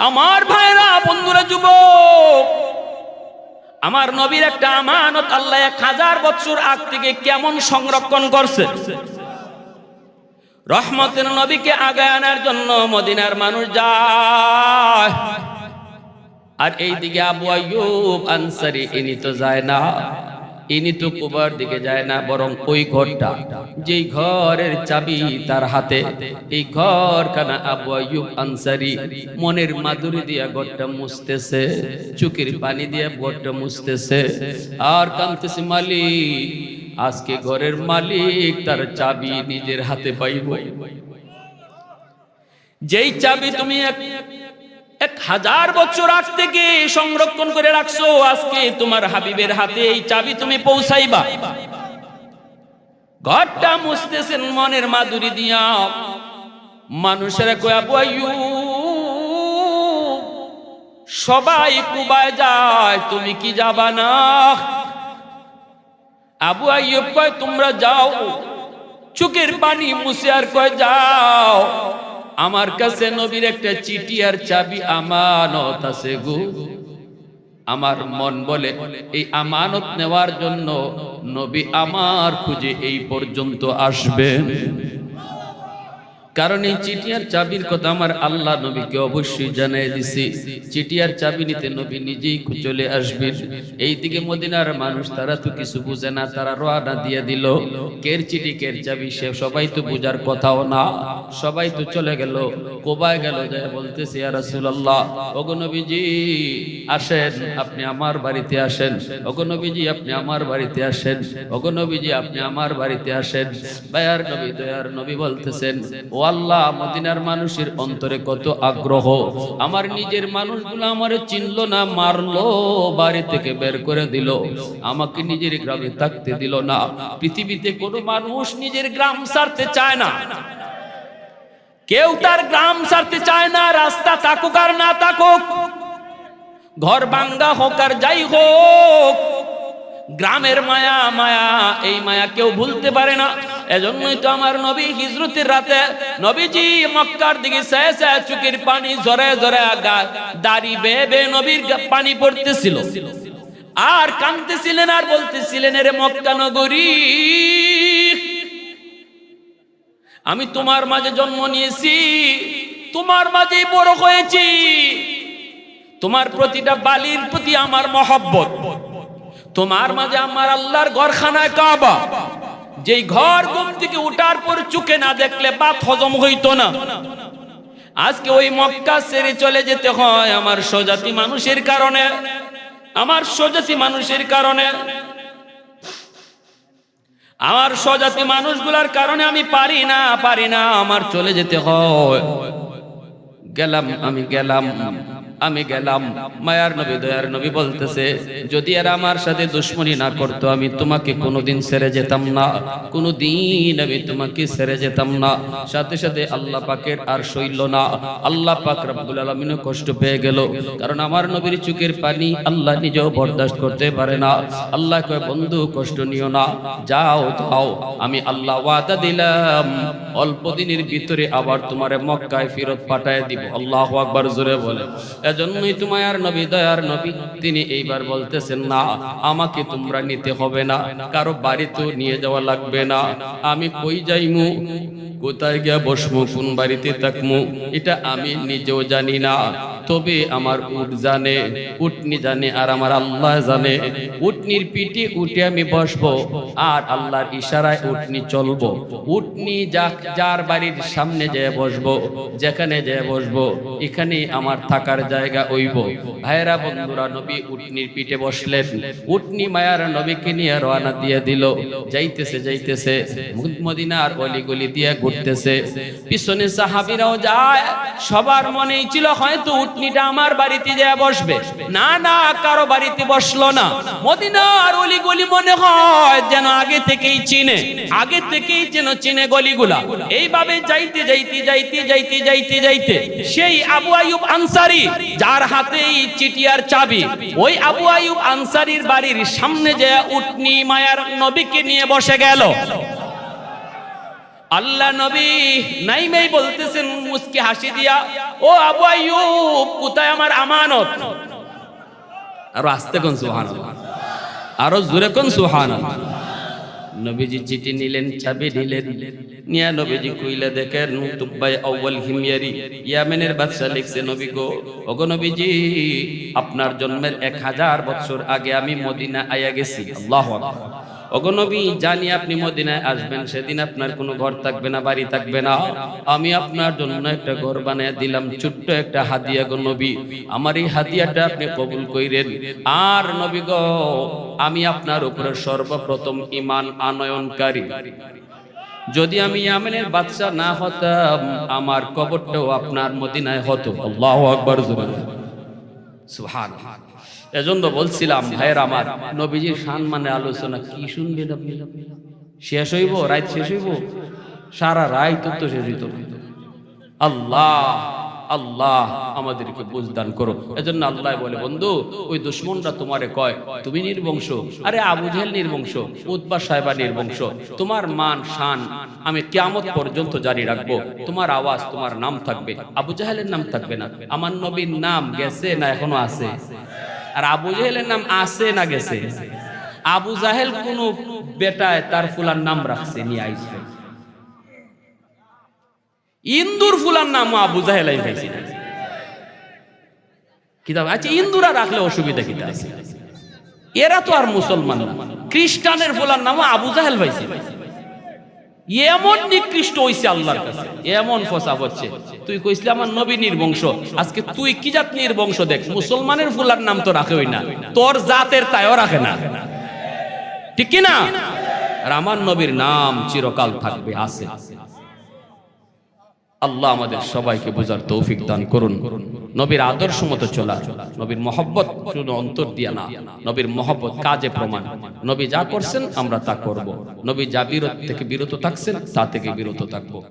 আমার ভাইরা বন্ধুরা, যুবক, আমার নবীর একটা আমানত আল্লাহ 1000 বছর আগ থেকে কেমন সংরক্ষণ করছে। রহমতের নবীকে আগায় আনার জন্য মদিনার মানুষ যায়, আর এইদিকে আবু আইয়ুব আনসারী ইনি তো যায় না। ইনি তো কুবার দিকে যায় না, বরং ওই ঘরটা, যেই ঘরের চাবি তার হাতে, এই ঘরখানা আবু আইয়ুব আনসারী মনের মাধুরী দিয়া ঘরটা মুছতেছে, চোখের পানি দিয়া ঘরটা মুছতেছে আর কাঁদতেছে, মালিক আজকে ঘরের মালিক তার চাবি নিজের হাতে পাইব। যেই চাবি তুমি 1000 বছর আগ থেকে সংরক্ষণ করে রাখছো, আজকে তোমার হাবিবের হাতে এই চাবি তুমি পৌঁছাইবা। ঘরটা মুছতেছেন মনের মাধুরী দিয়া। মানুষেরা কয় আবু আইয়ুব সবাই কুবায় যায়, তুমি কি যাবা না? আবু আইয়ুব কয় তোমরা যাও, চোখের পানি মুছে আর কয় যাও, আমার কাছে নবীর একটা চিঠি আর চাবি আমানত আছে গো। আমার মন বলে এই আমানত নেওয়ার জন্য নবী আমার খুঁজে এই পর্যন্ত আসবেন, কারণ এই চিঠি আর চাবির কথা আমার আল্লাহ নবীকে অবশ্যই জানিয়ে দিছি। চিঠি আর চাবি নিতে নবী নিজেই চলে আসবেন। এইদিকে মদিনার মানুষ তারা তো কিছু বুঝে না, তারা রওনা দিয়ে দিল। কের চিঠি কের চাবি সে সবাই তো বুঝার কথাও না, সবাই তো চলে গেল, কোবায় গেল, যায় বলতেছে ইয়া রাসূলুল্লাহ, ওগো নবীজি আসেন, আপনি আমার বাড়িতে আসেন, ওগো নবীজি আপনি আমার বাড়িতে আসেন, ওগো নবীজি আপনি আমার বাড়িতে আসেন। দয়ার নবী দয়ার নবী বলতেছেন, ও আল্লাহ, মদিনার মানুষের অন্তরে কত আগ্রহ, আমার নিজের মানুষগুলো আমারে চিনলো না, মারলো, বাড়ি থেকে বের করে দিল, আমাকে নিজের গ্রামে থাকতে দিল না। পৃথিবীতে কোনো মানুষ নিজের গ্রাম ছাড়তে চায় না, কেউ তার গ্রাম ছাড়তে চায় না, রাস্তা থাকুক আর না থাকুক, ঘর ভাঙ্গা হোক আর যাই হোক, গ্রামের মায়া মায়া, এই মায়া কেউ ভুলতে পারে না। এজন্যই তো আমার নবী হিজরতের রাতে নবীজি মক্কার দিকে চেয়ে চেয়ে চোখের পানি ঝরে ঝরে দাড়ি বেয়ে বেয়ে নবীর পানি পড়তেছিল আর কাঁদতেছিলেন আর বলতেছিলেন, এরে মক্কা নগরী, আমি তোমার মাঝে জন্ম নিয়েছি, তোমার মাঝেই বড় হয়েছি, তোমার প্রতিটা বালির প্রতি আমার মহব্বত, তোমার মাঝে আমার আল্লাহর ঘরখানায় কাবা, যেই ঘর ঘুম থেকে উঠার পর চোখে না দেখলে ভাত হজম হইতো না। আজকে ওই মক্কা ছেড়ে চলে যেতে হয় আমার স্বজাতি মানুষের কারণে, আমার স্বজাতি মানুষের কারণে, আমার স্বজাতি মানুষগুলার কারণে আমি পারি না, আমার চলে যেতে হয়। গেলাম, আমি গেলাম। মায়ার নবী দয়ার নবী বলতেছে, যদি এরা আমার সাথে দুশমনী না করতো আমি তোমাকে কোনোদিন ছেড়ে যেতাম না, কোনোদিন আমি তোমাকে ছেড়ে যেতাম না। সাথে সাথে আল্লাহ পাকের আর সইল না, আল্লাহ পাক রব্বুল আলামিনও কষ্ট পেয়ে গেল, কারণ আমার নবীর চোখের পানি আল্লাহ নিজেও বরদাস্ত করতে পারে না। আল্লাহ কয়, বন্ধু কষ্ট নিও না, যাও যাও, আমি আল্লাহ ওয়াদা দিলাম অল্প দিনের ভিতরে আবার তোমারে মক্কায় ফেরত পাঠায় দিব। আল্লাহু আকবার, জোরে বলে। এজন্যই তোমার নবী দয়ার নবী তিনি এইবার বলতেছেন, না আমাকে তোমরা নিতে হবে না, কারো বাড়িতে নিয়ে যাওয়া লাগবে না, আমি কই যাইমু, কোথায় গিয়া বসমু, কোন বাড়িতে থাকমু, এটা আমি নিজেও জানি না, তবে আমার উট জানে, উটনি জানে, আর আমার আল্লাহ জানে। উটনির পিঠে উঠে আমি বসবো আর আল্লাহর ইশারায় উটনি চলবো। উটনি যার বাড়ির সামনে যেয়ে বসবো, যেখানে যেয়ে বসবো, এখানে আমার থাকার জায়গা হইব। ভাইরা বন্ধুরা, নবী উটনির পিঠে বসলেন, উটনি মায়ার নবীকে নিয়ে রওনা দিয়ে দিল। যাইতেছে যাইতেছে মদিনার অলিগলি দিয়ে ঘুরতেছে, পিছনে সাহাবীরাও যায়। সবার মনেই ছিল হয়তো উটনিটা আমার বাড়িতে যায় বসবে, না না, কারো বাড়িতে বসলো না। মদিনার অলিগলি মনে হয় যেন আগে থেকেই চিনে, আগে থেকেই যেন চিনে গলিগুলা। এইভাবে যাইতে যাইতে যাইতে যাইতে যাইতে যাইতে সেই আবু আইয়ুব আনসারী যার হাতে এই চিঠি আর চাবি, ওই আবু আইয়ুব আনসারীর বাড়ির সামনে যে উটনি মায়ার নবীকে নিয়ে বসে গেল। আল্লাহ নবী নাইমেই বলতেছেন মুস্কি হাসি দিয়া, ও আবু আইয়ুব, কোথায় আমার আমানত? আরো আস্তে কোন সুবহানাল্লাহ, আরো জোরে কোন সুবহানাল্লাহ। নবীজি চিঠি নিলেন, চাবি নিলেন, নিয়া নবীজি কইলা দেখেন তুব্বাই আউয়াল হিময়ারি ইয়ামেনের বাদশা লিখছে, নবী গো, ওগো নবীজি, আপনার জন্মের 1000 বছর আগে আমি মদিনা আয়া গেছি। আল্লাহু আকবার। ওগো নবী, জানি আপনি মদিনায় আসবেন, সেদিন আপনার কোনো ঘর থাকবে না, বাড়ি থাকবে না। আমি আপনার জন্য একটা ঘর বানিয়ে দিলাম, ছোট্ট একটা হাদিয়া গো নবী, আমার এই হাদিয়াটা আপনি কবুল কইরেন। আর নবী গো, আমি আপনার উপরে সর্বপ্রথম ঈমান আনয়নকারী। যদি আমি ইয়ামেনের বাদশা না হতাম, আমার কবরটাও আপনার মদিনায় হতো। আল্লাহু আকবার, সুবহানাল্লাহ। এজন্য বলছিলাম ভাইয়ের আমার, নবীজির সম্মানে আলোচনা কি শুনবেন আপনি? শেষ হইব, রাত শেষ হইব, সারা রাত তো শেষ হইত। আল্লাহ আল্লাহ আমাদেরকে বুঝদান করো। এজন্য আল্লাহ বলে, বন্ধু, ওই দুশমনরা তোমারে কয় তুমি নির্বংশ। আরে আবু জেহেল নির্বংশ, উতবা সাহেবা নির্বংশ। তোমার মান শান আমি কিয়ামত পর্যন্ত জারি রাখবো। তোমার আওয়াজ, তোমার নাম থাকবে, আবু জাহেলের নাম থাকবে না। আমার নবীর নাম গেছে না এখনো আছে? আর আবু জাহেলের নাম আছে না গেছে? আবু জাহেল কোন বেটায় তার ফুলার নাম রাখছে, নিয়ে আইছে। ইন্দুর ফুলার নাম আবু জাহেল পাইছি কিতাব। আচ্ছা, ইন্দুরা রাখলে অসুবিধা কিতা আছে? এরা তো আর মুসলমান না। খ্রিস্টানের ফুলার নাম আবু জাহেল পাইছি। এমন নিকৃষ্ট হইছে আল্লাহর কাছে, এমন ফসা হচ্ছে। তুই কইছিলি আমার নবী নির্বংশ, আজকে তুই কি জাত নির্বংশ? দেখ, মুসলমানের ফুলার নাম তো রাখেই না, তোর জাতের তাইও রাখে না, ঠিক কি না? আর আমার নবীর নাম চিরকাল থাকবে, আছে। আল্লাহ আমাদের সবাইকে বোঝার তৌফিক দান করুন। নবীর আদর্শ মতো চলা, নবীর মহব্বত শুধু অন্তর দিয়া না, নবীর মহব্বত কাজে প্রমাণ। নবী যা করছেন আমরা তা করব, নবী যা বিরত থেকে বিরত থাকছেন তা থেকে বিরত থাকবো।